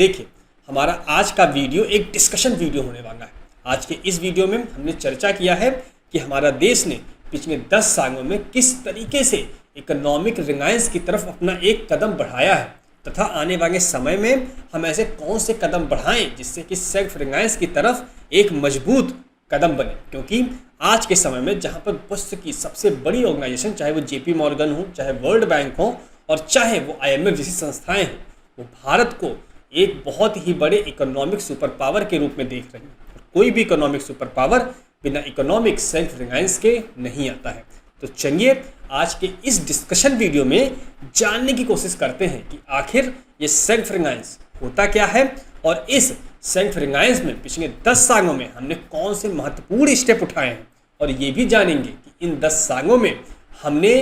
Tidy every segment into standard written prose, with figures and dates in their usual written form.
देखिए, हमारा आज का वीडियो एक डिस्कशन वीडियो होने वाला है। आज के इस वीडियो में हमने चर्चा किया है कि हमारा देश ने पिछले 10 सालों में किस तरीके से इकोनॉमिक रिलायंस की तरफ अपना एक कदम बढ़ाया है तथा आने वाले समय में हम ऐसे कौन से कदम बढ़ाएं जिससे कि सेल्फ रिलायंस की तरफ एक मजबूत कदम बने। क्योंकि आज के समय में जहां पर विश्व की सबसे बड़ी ऑर्गेनाइजेशन, चाहे वो जेपी मॉर्गन हो, चाहे वर्ल्ड बैंक हो और चाहे वो IMF जैसी संस्थाएं हों, वो भारत को एक बहुत ही बड़े इकोनॉमिक सुपर पावर के रूप में देख रही हैं। कोई भी इकोनॉमिक सुपर पावर बिना इकोनॉमिक सेल्फ रिलायंस के नहीं आता है। तो चलिए आज के इस डिस्कशन वीडियो में जानने की कोशिश करते हैं कि आखिर ये सेल्फ रिलायंस होता क्या है और इस सेल्फ रिलायंस में पिछले 10 सालों में हमने कौन से महत्वपूर्ण स्टेप उठाए हैं, और ये भी जानेंगे कि इन 10 सालों में हमने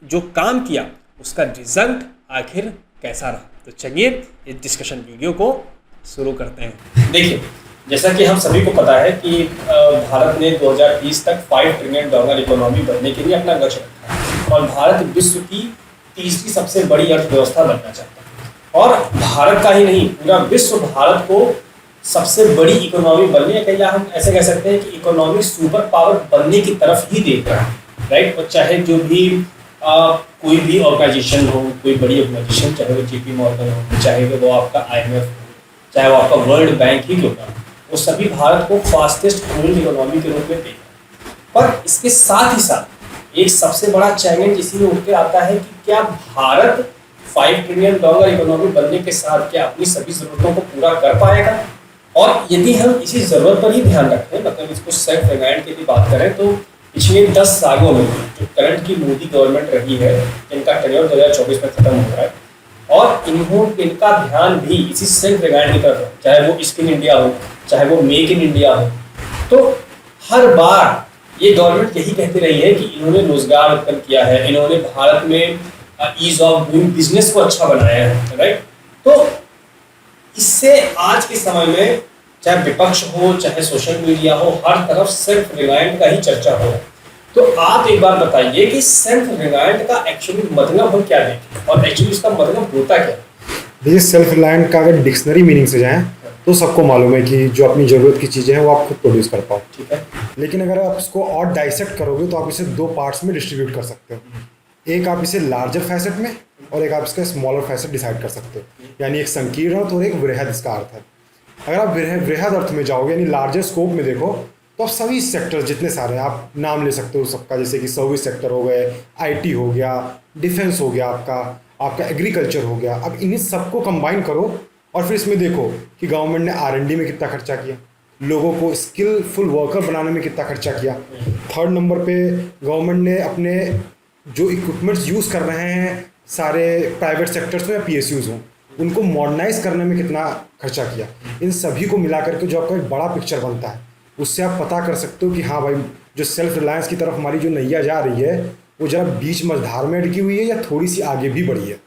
जो काम किया उसका रिजल्ट आखिर कैसा रहा। तो चलिए इस डिस्कशन वीडियो को शुरू करते हैं। देखिए, जैसा कि हम सभी को पता है कि भारत ने 2030 तक $5 ट्रिलियन इकोनॉमी बनने के लिए अपना लक्ष्य रखा है और भारत विश्व की तीसरी सबसे बड़ी अर्थव्यवस्था बनना चाहता है। और भारत का ही नहीं, पूरा विश्व भारत को सबसे बड़ी इकोनॉमी बनने के, या हम ऐसे कह सकते हैं कि इकोनॉमिक सुपर पावर बनने की तरफ ही देख रहा है, राइट। और चाहे जो भी कोई भी ऑर्गेनाइजेशन हो, कोई बड़ी ऑर्गेनाइजेशन, चाहे वो जेपी मॉर्गन हो, चाहे वो आपका IMF हो, चाहे वो आपका वर्ल्ड बैंक ही क्यों ना, वो सभी भारत को फास्टेस्ट ग्रोइंग इकोनॉमी के रूप में देख रहे हैं। पर इसके साथ ही साथ एक सबसे बड़ा चैलेंज इसी में उठ के आता है कि क्या भारत $5 ट्रिलियन इकोनॉमी बनने के साथ क्या अपनी सभी ज़रूरतों को पूरा कर पाएगा। और यदि हम इसी ज़रूरत पर ही ध्यान रखें, मतलब इसको सेल्फ रिलायंस की भी बात करें, तो पिछले 10 सालों में जो करंट की मोदी गवर्नमेंट रही है, इनका टेन्योर 2024 में खत्म हो रहा है और इनका ध्यान भी इसी सेल्फ रिलायंस की तरफ है, चाहे वो स्किल इंडिया हो, चाहे वो मेक इन इंडिया हो। तो हर बार ये गवर्नमेंट यही कहती रही है कि इन्होंने रोजगार उत्पन्न किया है, इन्होंने भारत में ईज ऑफ डूइंग बिजनेस को अच्छा बनाया है, राइट। तो इससे आज के समय में चाहे विपक्ष हो, चाहे सोशल मीडिया हो, हर तरफ सेल्फ रिलायंट का ही चर्चा हो। तो आप एक बार बताइए कि सेल्फ रिलायंट का एक्चुअली मतलब हम क्या देखें और एक्चुअली इसका मतलब होता क्या। देखिए, सेल्फ रिलायंट का अगर डिक्शनरी मीनिंग से जाएं तो सबको मालूम है कि जो अपनी ज़रूरत की चीज़ें हैं वो आप खुद प्रोड्यूस कर पाओ, ठीक है। लेकिन अगर आप इसको और डाइसेक्ट करोगे तो आप इसे 2 पार्ट्स में डिस्ट्रीब्यूट कर सकते हो। एक आप इसे लार्जर फैसेट में और एक आप इसका स्मॉलर फैसेट डिसाइड कर सकते हो, यानी एक संकीर्ण अर्थ और एक वृहद इसका अर्थ है। अगर आप वृहद अर्थ में जाओगे यानी लार्जर स्कोप में देखो तो आप सभी सेक्टर जितने सारे आप नाम ले सकते हो सबका, जैसे कि सर्विस सेक्टर हो गए, IT हो गया, डिफेंस हो गया, आपका एग्रीकल्चर हो गया। अब इन्हीं सबको कंबाइन करो और फिर इसमें देखो कि गवर्नमेंट ने R&D में कितना खर्चा किया, लोगों को स्किलफुल वर्कर बनाने में कितना खर्चा किया। 3rd नंबर पे गवर्नमेंट ने अपने जो इक्विपमेंट्स यूज़ कर रहे हैं सारे प्राइवेट सेक्टर्स में या PSUs हों, उनको मॉडर्नाइज करने में कितना खर्चा किया। इन सभी को मिला करके जो आपका एक बड़ा पिक्चर बनता है, उससे आप पता कर सकते हो कि हाँ भाई, जो सेल्फ रिलायंस की तरफ हमारी जो नैया जा रही है वो जरा बीच मझधार में अटकी हुई है या थोड़ी सी आगे भी बढ़ी है।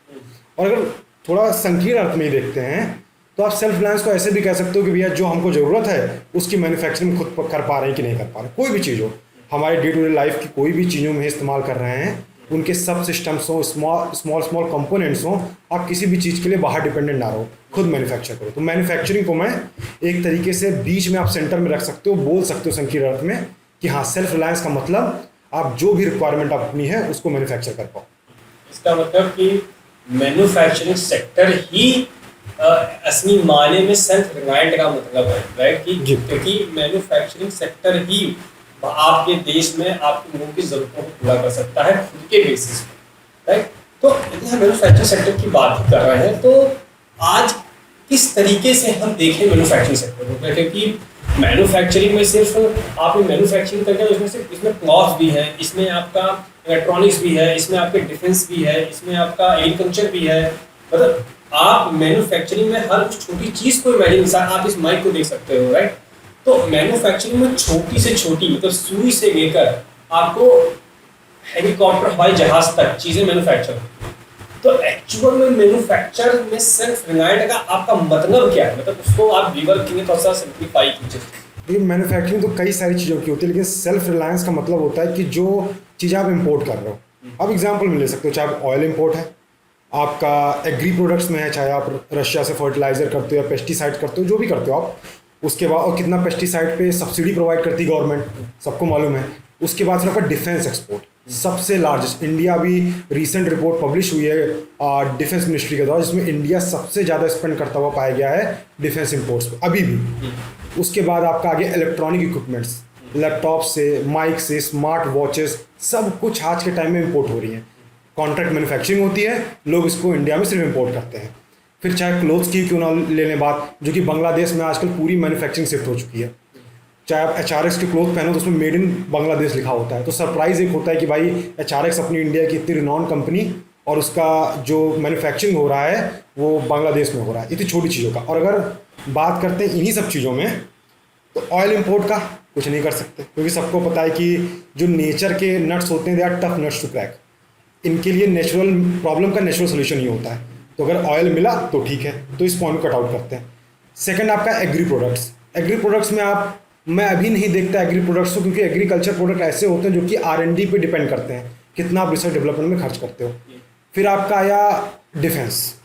और अगर थोड़ा संकीर्ण अर्थ में ही देखते हैं तो आप सेल्फ रिलायंस को ऐसे भी कह सकते हो कि भैया जो हमको ज़रूरत है उसकी मैन्युफैक्चरिंग खुद कर पा रहे हैं कि नहीं कर पा रहे। कोई भी चीज़ हो, हमारे डे टू डे लाइफ की कोई भी चीज़ों में इस्तेमाल कर रहे हैं, उनके सब सिस्टम्स हों, स्मॉल कंपोनेंट्स हों, आप किसी भी चीज़ के लिए बाहर डिपेंडेंट ना रहो, खुद मैन्युफैक्चर करो। तो मैन्युफैक्चरिंग को मैं एक तरीके से बीच में आप सेंटर में रख सकते हो, बोल सकते हो संकीर्ण अर्थ में कि हाँ, सेल्फ रिलायंस का मतलब आप जो भी रिक्वायरमेंट अपनी है उसको मैन्युफैक्चर कर पाओ। इसका मतलब कि मैन्युफैक्चरिंग सेक्टर ही असली मायने में सेल्फ रिलायंट का मतलब है, राइट। कि क्योंकि मैन्युफैक्चरिंग सेक्टर ही आपके देश में आपके लोगों की ज़रूरतों को पूरा कर सकता है खुद के बेसिस पे, राइट। तो यदि हम मैन्युफैक्चरिंग सेक्टर की बात कर रहे हैं तो आज किस तरीके से हम देखें मैन्युफैक्चरिंग सेक्टर को, क्योंकि मैन्युफैक्चरिंग में सिर्फ आपने मैन्युफैक्चरिंग करके इसमें क्लॉथ भी है, इसमें आपका इलेक्ट्रॉनिक्स भी है, इसमें आपके डिफेंस भी है, इसमें आपका एग्रीकल्चर भी है। मतलब आप मैन्युफैक्चरिंग में हर छोटी चीज़ को इमेजिन, आप इस माइक को देख सकते हो, राइट। तो मैन्युफैक्चरिंग में छोटी से छोटी, मतलब सुई से लेकर आपको हेलीकॉप्टर, हवाई जहाज तक चीज़ें मैन्युफैक्चर। तो एक्चुअल में मैन्युफैक्चर में सेल्फ रिलायंट का आपका मतलब क्या है, मतलब उसको आप व्यूअर के लिए थोड़ा सा सिंप्लीफाई कीजिए। देखिए, मैन्युफैक्चरिंग तो कई सारी चीज़ों की होती है, लेकिन सेल्फ रिलायंस का मतलब होता है कि जो चीज़ आप इंपोर्ट कर रहे हो, अब एग्जांपल में ले सकते हो, चाहे ऑयल इंपोर्ट है, आपका एग्री प्रोडक्ट्स में है, चाहे आप रशिया से फर्टिलाइज़र करते हो या पेस्टिसाइड करते हो, जो भी करते हो आप। उसके बाद और कितना पेस्टिसाइड पे सब्सिडी प्रोवाइड करती है गवर्नमेंट, सबको मालूम है। उसके बाद फिर आपका डिफेंस एक्सपोर्ट सबसे लार्जेस्ट, इंडिया अभी रिसेंट रिपोर्ट पब्लिश हुई है डिफेंस मिनिस्ट्री के द्वारा, जिसमें इंडिया सबसे ज़्यादा स्पेंड करता हुआ पाया गया है डिफेंस इम्पोर्ट्स पे अभी भी। उसके बाद आपका आगे इलेक्ट्रॉनिक इक्विपमेंट्स, लैपटॉप से, माइक से, स्मार्ट वॉचेस, सब कुछ आज के टाइम में इम्पोर्ट हो रही हैं। कॉन्ट्रैक्ट मैन्युफैक्चरिंग होती है, लोग इसको इंडिया में सिर्फ इम्पोर्ट करते हैं। फिर चाहे क्लोथ्स की क्यों ना ले लें बात, जो कि बांग्लादेश में आजकल पूरी मैन्युफैक्चरिंग शिफ्ट हो चुकी है। चाहे आप HRX के क्लोथ पहनो तो उसमें मेड इन बांग्लादेश लिखा होता है। तो सरप्राइज एक होता है कि भाई HRX अपनी इंडिया की इतनी रिनॉन कंपनी, और उसका जो मैन्युफैक्चरिंग हो रहा है वो बांग्लादेश में हो रहा है, इतनी छोटी चीज़ों का। और अगर बात करते हैं इन्हीं सब चीज़ों में, तो ऑयल इम्पोर्ट का कुछ नहीं कर सकते, क्योंकि सबको पता है कि जो नेचर के नट्स होते हैं they are tough nuts to crack. इनके लिए नेचुरल प्रॉब्लम का नेचुरल सोल्यूशन ही होता है। तो अगर ऑयल मिला तो ठीक है, तो इस पॉइंट को कट आउट करते हैं। सेकंड आपका एग्री प्रोडक्ट्स। एग्री प्रोडक्ट्स में मैं अभी नहीं देखता एग्री प्रोडक्ट्स को, क्योंकि एग्रीकल्चर प्रोडक्ट ऐसे होते हैं जो कि R&D पे डिपेंड करते हैं, कितना आप रिसर्च डेवलपमेंट में खर्च करते हो। फिर आपका आया डिफेंस,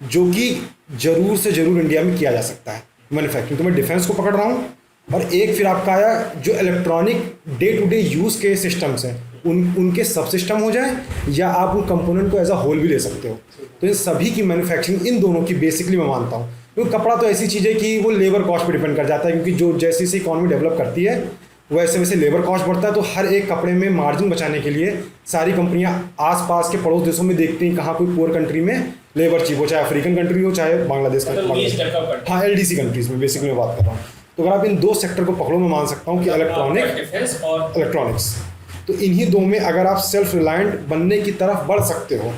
जो कि जरूर से जरूर इंडिया में किया जा सकता है मैन्युफैक्चरिंग, तो मैं डिफेंस को पकड़ रहा हूँ। और एक फिर आपका आया जो electronic day to day use के सिस्टम्स हैं, उनके सब सिस्टम हो जाए, या आप उन कंपोनेंट को एज अ होल भी ले सकते हो। तो इन सभी की मैन्युफैक्चरिंग, इन दोनों की बेसिकली मैं मानता हूँ। क्योंकि कपड़ा तो ऐसी चीज़ है कि वो लेबर कॉस्ट पे डिपेंड कर जाता है, क्योंकि जो जैसे जैसे इकॉनमी डेवलप करती है वैसे वैसे लेबर कॉस्ट बढ़ता है। तो हर एक कपड़े में मार्जिन बचाने के लिए सारी कंपनियां आसपास के पड़ोस देशों में देखती हैं कहाँ कोई पुअर कंट्री में लेबर चीप हो, चाहे अफ्रीकन कंट्री हो, चाहे बांग्लादेश का। हाँ, LDC कंट्रीज़ में बेसिकली मैं बात कर रहा हूँ। तो अगर आप इन दो सेक्टर को पकड़ो, मैं मान सकता हूँ कि इलेक्ट्रॉनिक, डिफेंस और इलेक्ट्रॉनिक्स, तो इन्हीं दो में अगर आप सेल्फ रिलायंट बनने की तरफ बढ़ सकते हो,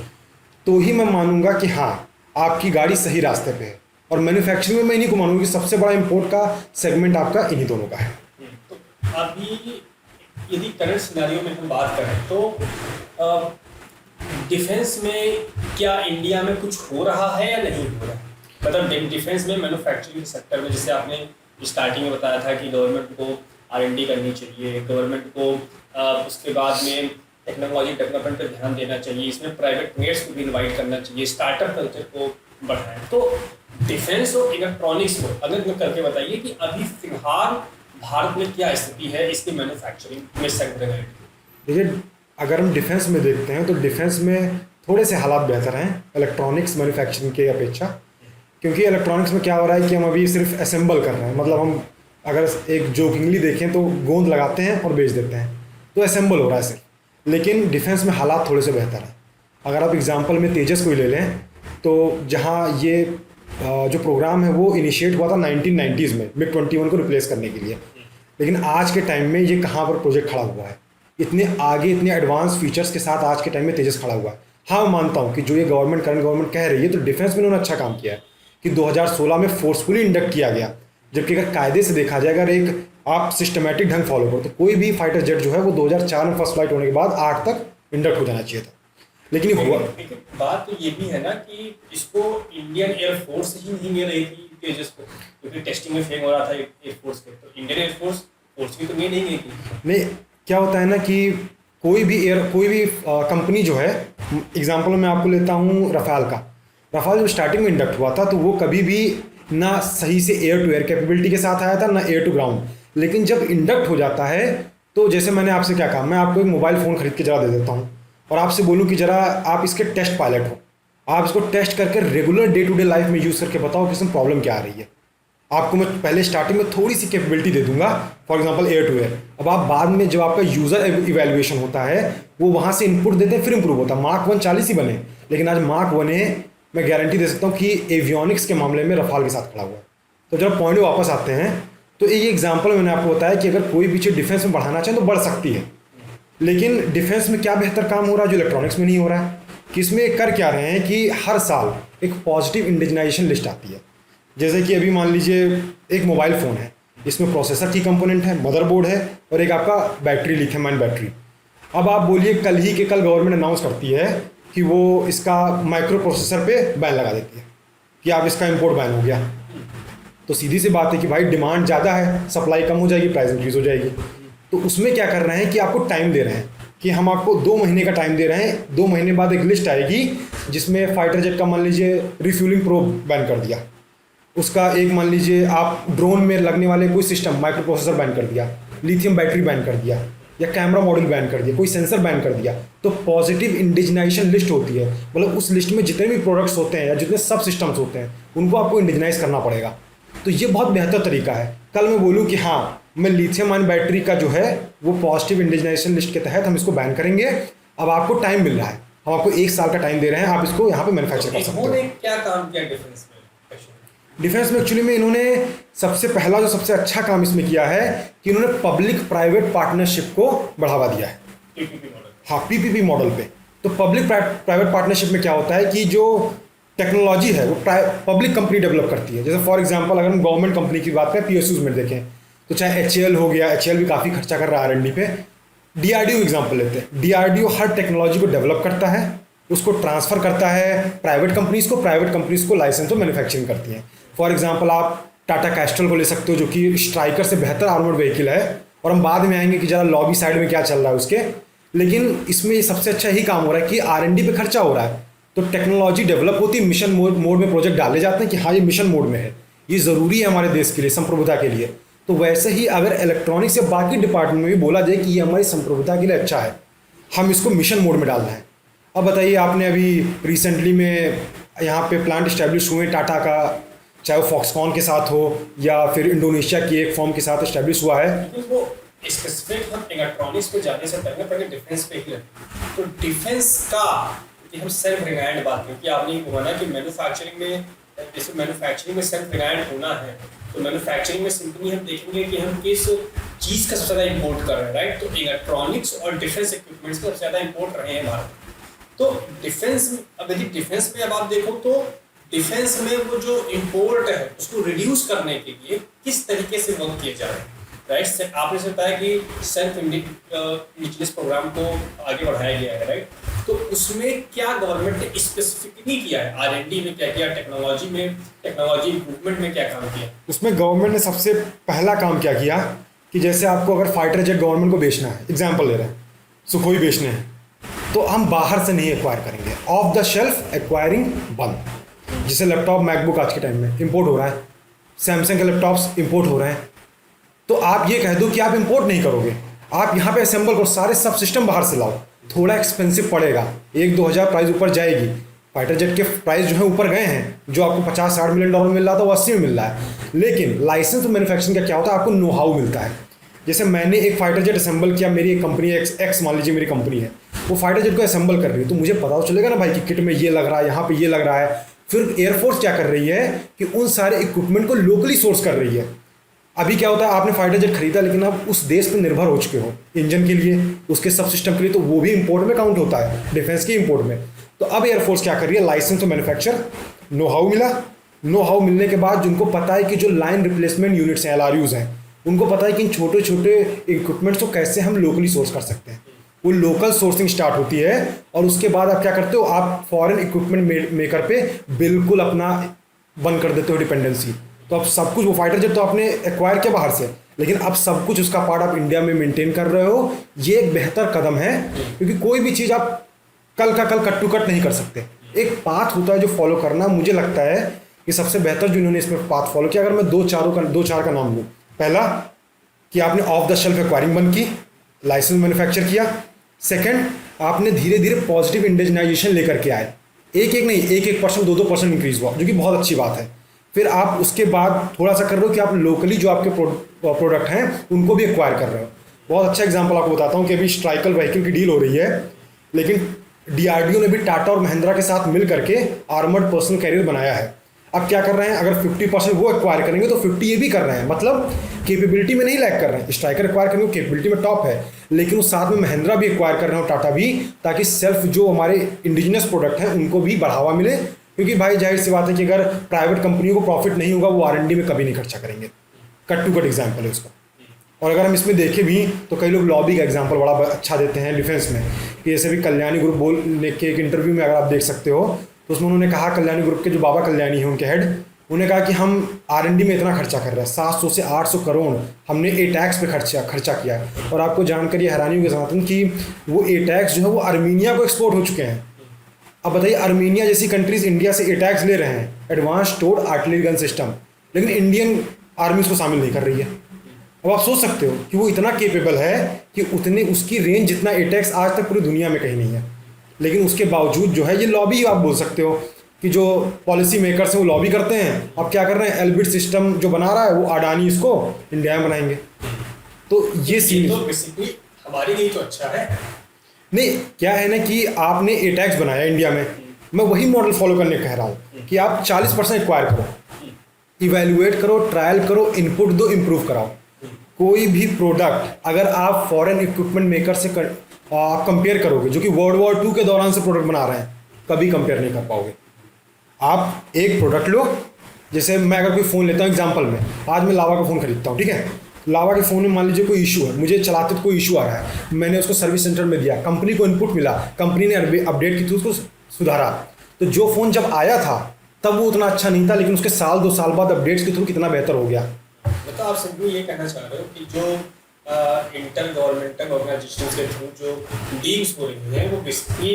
तो ही मैं मानूंगा कि हाँ, आपकी गाड़ी सही रास्ते पे है। और मैन्युफैक्चरिंग में मैं इन्हीं को मानूंगा कि सबसे बड़ा इम्पोर्ट का सेगमेंट आपका इन्हीं दोनों का है। तो अभी यदि करंट सिनेरियो में हम बात करें तो डिफेंस में क्या इंडिया में कुछ हो रहा है या नहीं हो रहा है? मतलब डिफेंस में मैन्युफैक्चरिंग सेक्टर में, जैसे आपने स्टार्टिंग में बताया था कि गवर्नमेंट को R&D करनी चाहिए, गवर्नमेंट को उसके बाद में टेक्नोलॉजी डेवलपमेंट पर ध्यान देना चाहिए, इसमें प्राइवेट प्लेयर्स को भी इन्वाइट करना चाहिए, स्टार्टअप कल्चर को बढ़ाएं। तो डिफेंस और इलेक्ट्रॉनिक्स को अगर करके बताइए कि अभी फिलहाल भारत में क्या स्थिति है इसकी मैन्युफैक्चरिंग में सेगमेंट? देखिए, अगर हम डिफेंस में देखते हैं तो डिफेंस में थोड़े से हालात बेहतर हैं इलेक्ट्रॉनिक्स मैन्युफैक्चरिंग के अपेक्षा। क्योंकि इलेक्ट्रॉनिक्स में क्या हो रहा है कि हम अभी सिर्फ असेंबल कर रहे हैं, मतलब हम अगर एक जोकिंगली देखें तो गोंद लगाते हैं और बेच देते हैं, तो असेंबल हो रहा है सिर्फ। लेकिन डिफेंस में हालात थोड़े से बेहतर हैं। अगर आप एग्जांपल में तेजस को ही ले लें, तो जहाँ ये जो प्रोग्राम है वो इनिशिएट हुआ था 1990s में MiG-21 को रिप्लेस करने के लिए। लेकिन आज के टाइम में ये कहाँ पर प्रोजेक्ट खड़ा हुआ है, इतने आगे इतने एडवांस फीचर्स के साथ आज के टाइम में तेजस खड़ा हुआ है। हाँ, मानता हूँ कि जो ये करंट गवर्नमेंट कह रही है, तो डिफेंस में उन्होंने अच्छा काम किया है कि 2016 में फोर्सफुली इंडक्ट किया गया। जबकि अगर कायदे से देखा जाए, अगर एक आप सिस्टमेटिक ढंग फॉलो करो, तो कोई भी फाइटर जेट जो है वो 2004 में फर्स्ट फ्लाइट होने के बाद 8 तक इंडक्ट हो जाना चाहिए था। लेकिन ये हुआ। बात तो ये भी है ना कि इसको इंडियन एयरफोर्स ही नहीं मिल रही थी तेजस को, क्योंकि टेस्टिंग में फेल हो रहा था एयरफोर्स के, तो इंडियन एयरफोर्स भी तो नहीं गई थी। नहीं, क्या होता है ना कि कोई भी कंपनी जो है, एग्जांपल मैं आपको लेता हूँ रफाल का। रफाल जब स्टार्टिंग में इंडक्ट हुआ था तो वो कभी भी ना सही से एयर टू एयर कैपेबिलिटी के साथ आया था, ना एयर टू ग्राउंड। लेकिन जब इंडक्ट हो जाता है, तो जैसे मैंने आपसे क्या कहा, मैं आपको एक मोबाइल फ़ोन खरीद के जरा दे देता हूँ और आपसे बोलूँ कि जरा आप इसके टेस्ट पायलट हो, आप इसको टेस्ट करके regular day to day life में यूज़ करके बताओ कि इसमें प्रॉब्लम क्या आ रही है। आपको मैं पहले स्टार्टिंग में थोड़ी सी कैपेबिलिटी दे दूंगा, for example air to air. अब आप बाद में जब आपका यूज़र इवैल्यूएशन होता है, वो वहाँ से इनपुट देते हैं, फिर इंप्रूव होता है। Mach 1 40 ही बने, लेकिन आज Mach 1 मैं गारंटी दे सकता हूँ कि एवियोनिक्स के मामले में रफाल के साथ खड़ा हुआ है। तो जब पॉइंट में वापस आते हैं, तो ये एग्जाम्पल मैंने आपको बताया कि अगर कोई भी चीज़ डिफेंस में बढ़ाना चाहे तो बढ़ सकती है। लेकिन डिफेंस में क्या बेहतर काम हो रहा है जो इलेक्ट्रॉनिक्स में नहीं हो रहा है, कि इसमें कर क्या रहे हैं कि हर साल एक पॉजिटिव इंडिजिनाइजेशन लिस्ट आती है। जैसे कि अभी मान लीजिए एक मोबाइल फ़ोन है, इसमें प्रोसेसर की कंपोनेंट है, मदरबोर्ड है, और एक आपका बैटरी, लिथियम आयन बैटरी। अब आप बोलिए कल गवर्नमेंट अनाउंस करती है कि वो इसका माइक्रो प्रोसेसर पे बैन लगा देती है कि आप इसका इंपोर्ट बैन हो गया। तो सीधी सी बात है कि भाई डिमांड ज़्यादा है, सप्लाई कम हो जाएगी, प्राइस इंक्रीज हो जाएगी। तो उसमें क्या कर रहे हैं कि आपको टाइम दे रहे हैं कि हम आपको 2 महीने का टाइम दे रहे हैं, 2 महीने बाद एक लिस्ट आएगी जिसमें फाइटर जेट का मान लीजिए रिफ्यूलिंग प्रोब बैन कर दिया, उसका एक मान लीजिए आप ड्रोन में लगने वाले कोई सिस्टम माइक्रो प्रोसेसर बैन कर दिया, लिथियम बैटरी बैन कर दिया, या कैमरा मॉड्यूल बैन कर दिया, कोई सेंसर बैन कर दिया, तो पॉजिटिव इंडिजनाइजेशन लिस्ट होती है। मतलब उस लिस्ट में जितने भी प्रोडक्ट्स होते हैं या जितने सब सिस्टम्स होते हैं उनको आपको इंडिजनाइज करना पड़ेगा। तो ये बहुत बेहतर तरीका है। कल मैं बोलूँ कि हाँ मैं लिथियम आयन बैटरी का जो है वो पॉजिटिव इंडिजनाइजेशन लिस्ट के तहत हम इसको बैन करेंगे, अब आपको टाइम मिल रहा है, हम आपको 1 साल का टाइम दे रहे हैं, आप इसको यहाँ पे मैन्युफैक्चर कर सकते हो। क्या काम किया डिफेंस में? डिफेंस में एक्चुअली में इन्होंने सबसे पहला जो सबसे अच्छा काम इसमें किया है कि इन्होंने पब्लिक प्राइवेट पार्टनरशिप को बढ़ावा दिया है। PPP model. हाँ, पीपीपी मॉडल पे। तो पब्लिक प्राइवेट पार्टनरशिप में क्या होता है कि जो टेक्नोलॉजी है वो पब्लिक कंपनी डेवलप करती है। जैसे फॉर एग्जांपल अगर हम गवर्नमेंट कंपनी की बात करें, पीएसयूज में देखें तो चाहे एचएएल हो गया, एचएएल भी काफ़ी खर्चा कर रहा है आरएनडी पे। डीआरडीओ एग्जांपल लेते हैं, डीआरडीओ हर टेक्नोलॉजी को डेवलप करता है, उसको ट्रांसफ़र करता है प्राइवेट कंपनीज को लाइसेंस और मैन्युफैक्चरिंग करती हैं। फॉर एग्जांपल आप टाटा कैस्ट्रल को ले सकते हो जो कि स्ट्राइकर से बेहतर आर्मर्ड व्हीकल है, और हम बाद में आएंगे कि ज़रा लॉबी साइड में क्या चल रहा है उसके। लेकिन इसमें सबसे अच्छा यही काम हो रहा है कि आरएनडी पे खर्चा हो रहा है, तो टेक्नोलॉजी डेवलप होती है, मिशन मोड में प्रोजेक्ट डाले जाते हैं कि हाँ ये मिशन मोड में है, ये ज़रूरी है हमारे देश के लिए, संप्रभुता के लिए। तो वैसे ही अगर इलेक्ट्रॉनिक्स या बाकी डिपार्टमेंट में भी बोला जाए कि ये हमारी संप्रभुता के लिए अच्छा है, हम इसको मिशन मोड में डालना है। अब बताइए, आपने अभी रिसेंटली में यहाँ पे प्लांट इस्टेब्लिश हुए टाटा का, चाहे वो फॉक्सकॉन के साथ हो या फिर इंडोनेशिया की एक फॉर्म के साथ इस्टेब्लिश हुआ है। वो स्पेसिफिक हम इलेक्ट्रॉनिक्स पे जाने से पहले डिफेंस पे ही लगे। तो डिफेंस का कि हम सेल्फ रिलायंट बात करें कि आपने ये बोला कि मैन्युफैक्चरिंग में, जैसे मैन्युफैक्चरिंग में सेल्फ रिलायंट होना है, तो मैन्युफैक्चरिंग में सिंपली हम देखेंगे कि हम किस चीज़ का सबसे ज़्यादा इंपोर्ट कर रहे हैं, राइट। तो इलेक्ट्रॉनिक्स और डिफेंस इक्विपमेंट्स का सबसे ज़्यादा इंपोर्ट रहे हैं भारत। तो डिफेंस में, अब यदि डिफेंस में अब आप देखो तो डिफेंस में वो जो इंपोर्ट है उसको रिड्यूस करने के लिए किस तरीके से वर्क किए जा रहे हैं, राइट। आपने से बताया कि सेल्फ इंडिजिनस प्रोग्राम को आगे बढ़ाया गया है, राइट। तो उसमें क्या गवर्नमेंट ने स्पेसिफिकली किया है, आरएनडी में क्या किया, टेक्नोलॉजी इम्प्रूवमेंट में क्या काम किया? उसमें गवर्नमेंट ने सबसे पहला काम क्या किया कि जैसे आपको अगर फाइटर जेट गवर्नमेंट को बेचना है, एग्जाम्पल ले रहे हैं, सुखोई बेचने हैं, तो हम बाहर से नहीं एक्वायर करेंगे, ऑफ द शेल्फ एक्वायरिंग बंद। जैसे लैपटॉप मैकबुक आज के टाइम में इंपोर्ट हो रहा है, सैमसंग के लैपटॉप्स इंपोर्ट हो रहे हैं, तो आप ये कह दो कि आप इंपोर्ट नहीं करोगे, आप यहाँ पे असेंबल करो, सारे सब सिस्टम बाहर से लाओ, थोड़ा एक्सपेंसिव पड़ेगा, 1-2 हज़ार प्राइस ऊपर जाएगी। फाइटर जेट के प्राइस जो है ऊपर गए हैं, जो आपको $50-60 मिलियन मिल रहा था वो 80 में मिल रहा है। लेकिन लाइसेंस मैन्युफैक्चरिंग का क्या होता है, आपको नो हाउ मिलता है। जैसे मैंने एक फाइटर जेट असेंबल किया, मेरी एक कंपनी एक्स मान लीजिए मेरी कंपनी है, वो फाइटर जेट को असेंबल कर रही है, तो मुझे पता तो चलेगा ना भाई कि किट में ये लग रहा है, यहाँ पे ये लग रहा है। फिर एयरफोर्स क्या कर रही है कि उन सारे इक्विपमेंट को लोकली सोर्स कर रही है। अभी क्या होता है, आपने फाइटर जेट खरीदा लेकिन आप उस देश पर निर्भर हो चुके हो इंजन के लिए, उसके सब सिस्टम के लिए, तो वो भी इंपोर्ट में काउंट होता है, डिफेंस के इंपोर्ट में। तो अब एयरफोर्स क्या कर रही है, लाइसेंस तो मैन्युफैक्चर, नो हाउ मिला, नो हाउ मिलने के बाद जिनको पता है कि जो लाइन रिप्लेसमेंट यूनिट्स हैं, LRUs हैं, उनको पता है कि इन छोटे छोटे इक्विपमेंट्स को कैसे हम लोकली सोर्स कर सकते हैं, वो लोकल सोर्सिंग स्टार्ट होती है। और उसके बाद आप क्या करते हो, आप फॉरेन इक्विपमेंट मेकर पे बिल्कुल अपना बंद कर देते हो डिपेंडेंसी। तो अब सब कुछ, वो फाइटर जेट तो आपने एक्वायर किया बाहर से, लेकिन अब सब कुछ उसका पार्ट आप इंडिया में मेंटेन कर रहे हो। ये एक बेहतर कदम है, क्योंकि कोई भी चीज़ आप कल का कल कट टू कट नहीं कर सकते, एक पाथ होता है जो फॉलो करना। मुझे लगता है कि सबसे बेहतर जो इन्होंने इसमें पाथ फॉलो किया, अगर मैं दो चार का नाम लूँ, पहला कि आपने ऑफ द शेल्फ एक्वायरिंग बंद की, लाइसेंस मैन्युफैक्चर किया। सेकंड, आपने धीरे धीरे पॉजिटिव इंडिजिनाइजेशन लेकर के आए, एक नहीं 1% 2% इंक्रीज हुआ, जो कि बहुत अच्छी बात है। फिर आप उसके बाद थोड़ा सा कर रहे हो कि आप लोकली जो आपके प्रोडक्ट हैं उनको भी एक्वायर कर रहे हो। बहुत अच्छा एग्जांपल आपको बताता हूँ कि अभी स्ट्राइकर व्हीकल की डील हो रही है, लेकिन DRDO ने भी टाटा और महिंद्रा के साथ मिल करके आर्मर्ड पर्सनल कैरियर बनाया है। अब क्या कर रहे हैं, अगर 50% वो एक्वायर करेंगे तो 50 ये भी कर रहे हैं, मतलब कैपेबिलिटी में नहीं लैग कर रहे हैं। स्ट्राइकर एक्वायर करेंगे, कैपेबिलिटी में टॉप है, लेकिन उस साथ में महिंद्रा भी एक्वायर कर रहे हैं और टाटा भी, ताकि सेल्फ जो हमारे इंडिजिनस प्रोडक्ट हैं उनको भी बढ़ावा मिले। क्योंकि भाई जाहिर सी बात है कि अगर प्राइवेट कंपनियों को प्रॉफिट नहीं होगा, वो R&D में कभी नहीं खर्चा करेंगे। कट टू कट एग्जाम्पल है उसका। और अगर हम इसमें देखें भी तो कई लोग लॉबी का एग्जांपल बड़ा अच्छा देते हैं डिफेंस में, कि जैसे भी कल्याणी ग्रुप बोलने के एक इंटरव्यू में अगर आप देख सकते हो, तो उसमें उन्होंने कहा, कल्याणी ग्रुप के जो बाबा कल्याणी हैं उनके हेड, उन्होंने कहा कि हम R&D में इतना खर्चा कर रहे हैं, 700 से 800 करोड़ हमने A-टैक्स पे खर्चा किया है। और आपको जानकर ये हैरानी होगी सनातन कि वो A-टैक्स जो है वो अर्मीनिया को एक्सपोर्ट हो चुके हैं। अब बताइए, अर्मीनिया जैसी कंट्रीज इंडिया से A-टैक्स ले रहे हैं, एडवांस टोर्ड आर्टिलरी गन सिस्टम, लेकिन इंडियन आर्मी उसको शामिल नहीं कर रही है। अब आप सोच सकते हो कि वो इतना केपेबल है कि उतने उसकी रेंज जितना A-टैक्स आज तक पूरी दुनिया में कहीं नहीं है। लेकिन उसके बावजूद जो है ये लॉबी, आप बोल सकते हो कि जो पॉलिसी मेकर्स हैं वो लॉबी करते हैं। अब क्या कर रहे हैं, एलबिट सिस्टम जो बना रहा है वो अडानी इसको इंडिया में बनाएंगे। तो ये सीन तो बेसिकली हमारे लिए तो अच्छा है। नहीं, क्या है ना कि आपने A-टैक्स बनाया इंडिया में, मैं वही मॉडल फॉलो करने कह रहा हूँ कि आप 40% एक्वायर करो, इवेल्युएट करो, ट्रायल करो, इनपुट दो, इम्प्रूव कराओ। कोई भी प्रोडक्ट अगर आप फॉरेन इक्विपमेंट मेकर से आप कंपेयर करोगे, जो कि वर्ल्ड वॉर 2 के दौरान से प्रोडक्ट बना रहे हैं, कभी कंपेयर नहीं कर पाओगे। आप एक प्रोडक्ट लो, जैसे मैं अगर कोई फ़ोन लेता हूँ एग्जांपल में, आज मैं लावा का फ़ोन खरीदता हूँ, ठीक है। लावा के फ़ोन में मान लीजिए कोई इशू है, मुझे चलाते तो कोई इशू आ रहा है, मैंने उसको सर्विस सेंटर में दिया, कंपनी को इनपुट मिला, कंपनी ने अपडेट की थी, उसको सुधारा। तो जो फ़ोन जब आया था तब वो उतना अच्छा नहीं था, लेकिन उसके 2 साल बाद अपडेट्स के थ्रू कितना बेहतर हो गया। मतलब आप सिंपली ये कहना चाह रहे हो कि जो इंटर गवर्नमेंटल ऑर्गेनाइजेशन के थ्रू जो डील्स हो रही हैं वो बेसिकली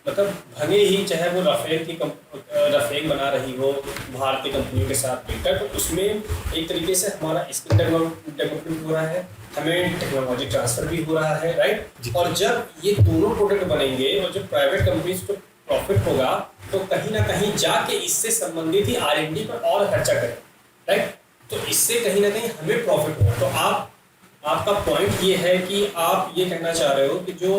मतलब भले ही चाहे वो राफेल बना रही हो भारतीय कंपनियों के साथ मिलकर, तो उसमें एक तरीके से हमारा स्किल डेवलपमेंट हो रहा है, हमें टेक्नोलॉजी ट्रांसफर भी हो रहा है, राइट। और जब ये दोनों प्रोडक्ट बनेंगे और जब प्राइवेट कंपनीज को प्रॉफिट होगा तो कहीं ना कहीं जाके इससे संबंधित ही R&D पर और खर्चा करें, राइट। तो इससे कहीं ना कहीं हमें प्रॉफिट होगा। तो आपका पॉइंट ये है कि आप ये कहना चाह रहे हो कि जो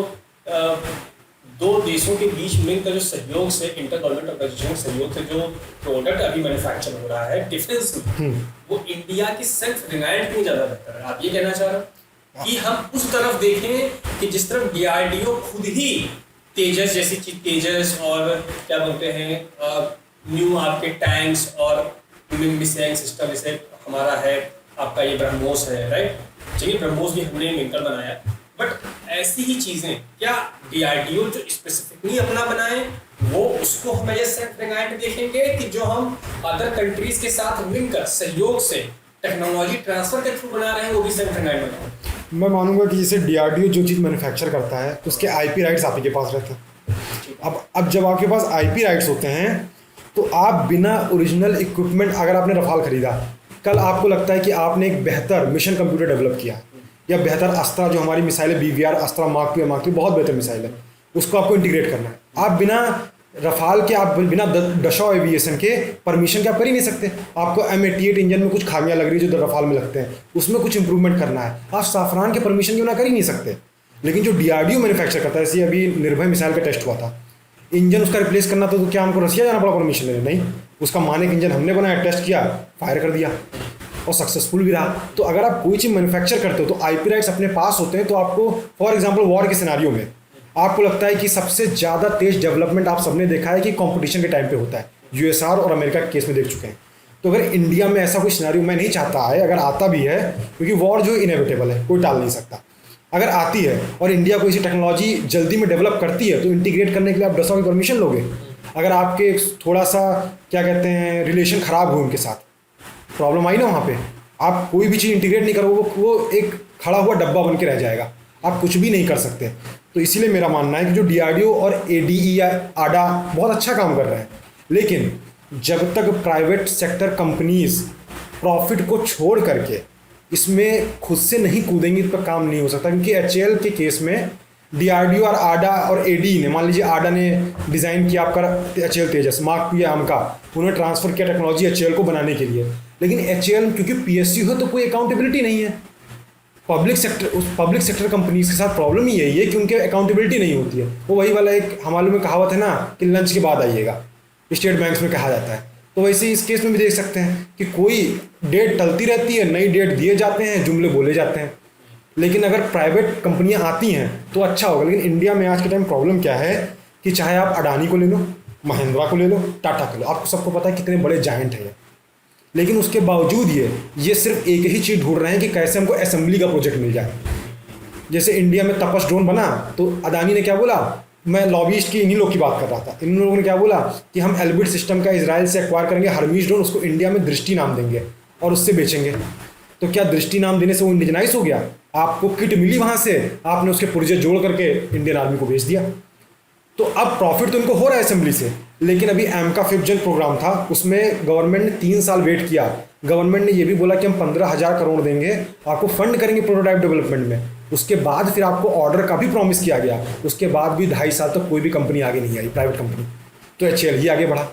दो देशों के बीच मिलकर जो सहयोग से, इंटर गवर्नमेंट ऑर्गेनाइजेशन के सहयोग से जो प्रोडक्ट अभी मैन्युफैक्चर हो रहा है डिफेंस में, वो इंडिया की सेल्फ रिलायंट में ज़्यादा बेहतर है। आप ये कहना चाह रहे हो कि हम उस तरफ देखें कि जिस तरफ DRDO खुद ही तेजस जैसी चीज, तेजस और क्या बोलते हैं न्यू आपके टैंक्स और मिसाइल सिस्टम, जैसे हमारा है आपका ये ब्रह्मोस है, राइट। चलिए ब्रह्मोस भी हमने मिलकर बनाया, बट ऐसी ही चीज़ें क्या DRDO जो स्पेसिफिकली अपना बनाए वो उसको हम एज सेल्फ रिलायंट देखेंगे कि जो हम अदर कंट्रीज के साथ मिलकर सहयोग से टेक्नोलॉजी ट्रांसफर के थ्रू बना रहे हैं वो भी सेल्फ रिलायंट बनाए? मैं मानूंगा कि जैसे DRDO जो चीज़ मैन्युफैक्चर करता है उसके IP राइट्स आप ही के पास रहते हैं। अब जब आपके पास IP राइट्स होते हैं तो आप बिना ओरिजिनल इक्विपमेंट, अगर आपने रफाल खरीदा, कल आपको लगता है कि आपने एक बेहतर मिशन कंप्यूटर डेवलप किया या बेहतर अस्त्रा, जो हमारी मिसाइल है BVR अस्त्रा मार्क 2 या मार्क 3 बहुत बेहतर मिसाइल है, उसको आपको इंटीग्रेट करना है। आप बिना रफाल के, आप बिना डशॉ एविएशन के परमिशन के आप कर ही नहीं सकते। आपको M88 इंजन में कुछ खामियां लग रही है जो रफाल में लगते हैं, उसमें कुछ इंप्रूवमेंट करना है, आप साफरान के परमिशन के बिना कर ही नहीं सकते। लेकिन जो DRDO मैन्युफैक्चर करता है, जैसे अभी निर्भय मिसाइल का टेस्ट हुआ था, इंजन उसका रिप्लेस करना था तो क्या हमको रसिया जाना पड़ा परमिशन लेने? नहीं, उसका मानिक इंजन हमने बनाया, टेस्ट किया, फायर कर दिया और सक्सेसफुल भी रहा। तो अगर आप कोई चीज़ मैन्युफैक्चर करते हो तो IP राइट्स अपने पास होते हैं। तो आपको फॉर एग्जांपल वॉर के सिनारियो में आपको लगता है कि सबसे ज़्यादा तेज डेवलपमेंट आप सबने देखा है कि कंपटीशन के टाइम पे होता है, USR और अमेरिका के केस में देख चुके हैं। तो अगर इंडिया में ऐसा कोई सिनारियो, मैं नहीं चाहता है, अगर आता भी है, क्योंकि वॉर जो इनएविटेबल है, कोई टाल नहीं सकता, अगर आती है और इंडिया कोई सी टेक्नोलॉजी जल्दी में डेवलप करती है तो इंटीग्रेट करने के लिए आप डसॉ की परमिशन लोगे। अगर आपके थोड़ा सा क्या कहते हैं रिलेशन ख़राब हो उनके साथ, प्रॉब्लम आई ना, वहाँ पे आप कोई भी चीज़ इंटीग्रेट नहीं करोगे, वो एक खड़ा हुआ डब्बा बन के रह जाएगा, आप कुछ भी नहीं कर सकते। तो इसीलिए मेरा मानना है कि जो DRDO और ADE या ADA बहुत अच्छा काम कर रहे हैं, लेकिन जब तक प्राइवेट सेक्टर कंपनीज प्रॉफिट को छोड़ करके इसमें खुद से नहीं कूदेंगी इस पर काम नहीं हो सकता। क्योंकि HAL के केस में DRDO और ADA और ADE ने, मान लीजिए ADA ने डिज़ाइन किया आपका HAL तेजस मार्क 2 या आम का, उन्होंने ट्रांसफ़र किया टेक्नोलॉजी HAL को बनाने के लिए, लेकिन HAL क्योंकि PSU है तो कोई अकाउंटेबिलिटी नहीं है। पब्लिक सेक्टर कंपनीज के साथ प्रॉब्लम ही यही है कि उनके अकाउंटेबिलिटी नहीं होती है। वो वही वाला एक हमारे में कहावत है ना कि लंच के बाद आइएगा, स्टेट बैंक्स में कहा जाता है। तो वैसे ही इस केस में भी देख सकते हैं कि कोई डेट टलती रहती है, नई डेट दिए जाते हैं, जुमले बोले जाते हैं। लेकिन अगर प्राइवेट कंपनियां आती हैं तो अच्छा होगा। लेकिन इंडिया में आज के टाइम प्रॉब्लम क्या है कि चाहे आप अडानी को ले लो, महिंद्रा को ले लो, टाटा को ले लो, आपको सबको पता है कितने बड़े जायंट हैं, लेकिन उसके बावजूद ये सिर्फ एक ही चीज़ ढूंढ रहे हैं कि कैसे हमको असेंबली का प्रोजेक्ट मिल जाए। जैसे इंडिया में तपस ड्रोन बना तो अदानी ने क्या बोला, मैं लॉबिस्ट की इन्हीं लोग की बात कर रहा था। इन लोगों ने क्या बोला कि हम एल्बिट सिस्टम का इजराइल से एक्वायर करेंगे, हर्मीज ड्रोन, उसको इंडिया में दृष्टि नाम देंगे और उससे बेचेंगे। तो क्या दृष्टि नाम देने से वो इंडिजनाइज हो गया? आपको किट मिली वहाँ से, आपने उसके पुर्जे जोड़ करके इंडियन आर्मी को बेच दिया। तो अब प्रॉफिट तो इनको हो रहा है असेंबली से, लेकिन अभी एमका 5th Gen प्रोग्राम था, उसमें गवर्नमेंट ने 3 साल वेट किया। गवर्नमेंट ने ये भी बोला कि हम 15,000 करोड़ देंगे, आपको फंड करेंगे प्रोटोटाइप डेवलपमेंट में। उसके बाद फिर आपको ऑर्डर का भी प्रॉमिस किया गया। उसके बाद भी 2.5 साल तक कोई भी कंपनी आगे नहीं आई, प्राइवेट कंपनी। तो HAL ही आगे बढ़ा।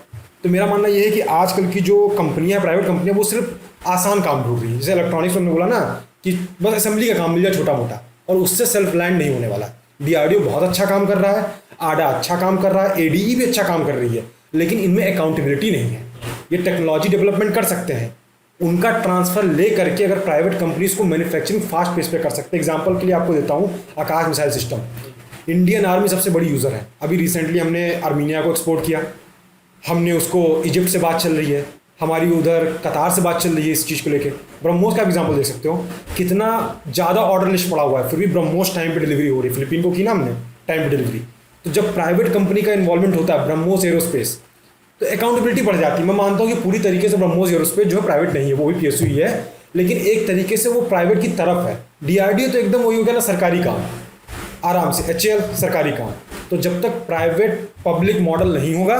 तो मेरा मानना ये है कि आजकल की जो कंपनियां, प्राइवेट कंपनियां, वो सिर्फ आसान काम ढूंढ रही है। जैसे इलेक्ट्रॉनिक्स में बोला ना कि बस असेंबली का काम मिल जाए छोटा मोटा, और उससे सेल्फ लैंड नहीं होने वाला। DRDO बहुत अच्छा काम कर रहा है, आडा अच्छा काम कर रहा है, ADE भी अच्छा काम कर रही है, लेकिन इनमें अकाउंटेबिलिटी नहीं है। ये टेक्नोलॉजी डेवलपमेंट कर सकते हैं, उनका ट्रांसफर ले करके अगर प्राइवेट कंपनीज को मैन्युफैक्चरिंग फास्ट पेस पे कर सकते हैं। एग्जांपल के लिए आपको देता हूँ, आकाश मिसाइल सिस्टम इंडियन आर्मी सबसे बड़ी यूज़र है। अभी रिसेंटली हमने आर्मीनिया को एक्सपोर्ट किया, हमने उसको इजिप्ट से बात चल रही है, हमारी उधर कतार से बात चल रही है इस चीज़ को लेके। ब्रह्मोस का एग्जांपल देख सकते हो, कितना ज़्यादा ऑर्डर लिस्ट पड़ा हुआ है, फिर भी ब्रह्मोस टाइम पे डिलीवरी हो रही है। फिलीपीन को की ना हमने टाइम पे डिलीवरी। तो जब प्राइवेट कंपनी का इन्वॉल्वमेंट होता है, ब्रह्मोस एरोस्पेस, तो अकाउंटेबिलिटी बढ़ जाती है। मैं मानता हूँ कि पूरी तरीके से ब्रह्मोस एरोस्पेस जो है प्राइवेट नहीं है, वो भी PSU ही है, लेकिन एक तरीके से वो प्राइवेट की तरफ है। DRDO तो एकदम वही हो गया ना, सरकारी काम आराम से। HAL सरकारी काम। तो जब तक प्राइवेट पब्लिक मॉडल नहीं होगा,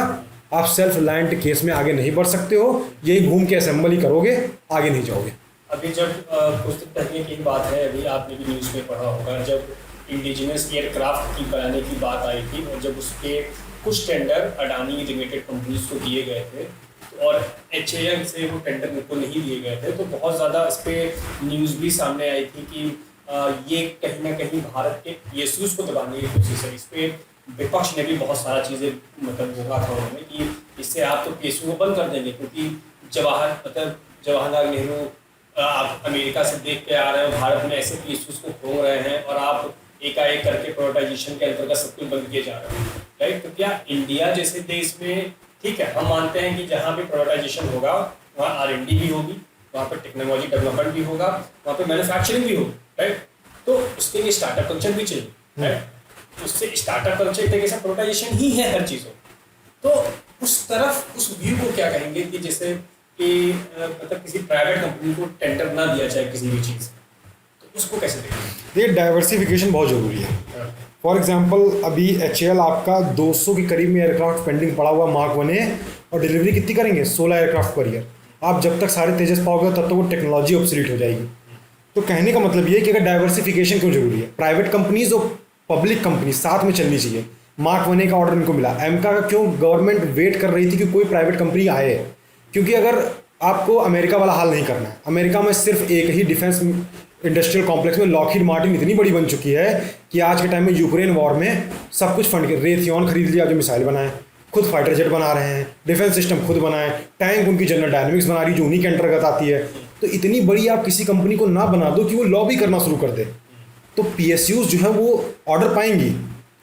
आप सेल्फ रिलायंट केस में आगे नहीं बढ़ सकते हो। यही घूम के असेंबल ही करोगे, आगे नहीं जाओगे। अभी जब कुछ दिन पहले की बात है, अभी आपने भी न्यूज़ में पढ़ा होगा, जब इंडिजिनस एयरक्राफ्ट की बनाने की बात आई थी और जब उसके कुछ टेंडर अडानी रिलेटेड कंपनीज को दिए गए थे और HAL से वो टेंडर उनको नहीं दिए गए थे, तो बहुत ज़्यादा इस पर न्यूज़ भी सामने आई थी कि ये कहीं ना कहीं भारत के PSUs को दबाने की कोशिश है। इस पर विपक्ष ने भी बहुत सारा चीज़ें मतलब बोला था उन्होंने कि इससे आप तो PSU को बंद कर देंगे, क्योंकि जवाहरलाल नेहरू आप अमेरिका से देख के आ रहे हो, भारत में ऐसे PSUs को खो रहे हैं और आप एकाएक करके प्राइवेटाइजेशन के अंतर्गत सब कुछ बंद किए जा रहे हैं, राइट। तो क्या इंडिया जैसे देश में, ठीक है, हम मानते हैं कि जहाँ पे प्राइवेटाइजेशन होगा वहाँ R&D भी होगी, वहाँ पे टेक्नोलॉजी डेवलपमेंट भी होगा, वहाँ पे मैन्युफैक्चरिंग भी होगी, राइट। तो उसके लिए स्टार्टअप कल्चर भी चाहिए, राइट। उससे स्टार्टअप कल्चर एक तरीके से प्राइवेटाइजेशन ही है हर चीज़ों। तो उस तरफ, उस व्यू को क्या कहेंगे कि जैसे कि मतलब किसी प्राइवेट कंपनी को टेंडर ना दिया जाए किसी भी चीज़, तो उसको कैसे देखेंगे? ये डाइवर्सिफिकेशन बहुत ज़रूरी है। फॉर एग्जांपल अभी HAL आपका 200 के करीब में एयरक्राफ्ट पेंडिंग पड़ा हुआ Mark 1A, और डिलीवरी कितनी करेंगे? 16 एयरक्राफ्ट पर ईयर। आप जब तक सारे तेजस पाओगे तब तक वो टेक्नोलॉजी ऑब्सोलीट हो जाएगी। तो कहने का मतलब ये है कि अगर डाइवर्सिफिकेशन क्यों जरूरी है, प्राइवेट कंपनीज और पब्लिक कंपनी साथ में चलनी चाहिए। Mark 1A का ऑर्डर इनको मिला, एमका का क्यों गवर्नमेंट वेट कर रही थी कि कोई प्राइवेट कंपनी आए? क्योंकि अगर आपको अमेरिका वाला हाल नहीं करना है, अमेरिका में सिर्फ एक ही डिफेंस इंडस्ट्रियल कॉम्प्लेक्स में लॉकहीड मार्टिन इतनी बड़ी बन चुकी है कि आज के टाइम में यूक्रेन वॉर में सब कुछ फंड के, रेथियन खरीद लिया जो मिसाइल बनाए, खुद फाइटर जेट बना रहे हैं, डिफेंस सिस्टम खुद बनाए, टैंक उनकी जनरल डायनेमिक्स बना रही जो उन्हीं के अंतर्गत आती है। तो इतनी बड़ी आप किसी कंपनी को ना बना दो कि वो लॉबी करना शुरू कर दे, तो PSUs जो है वो ऑर्डर पाएंगी।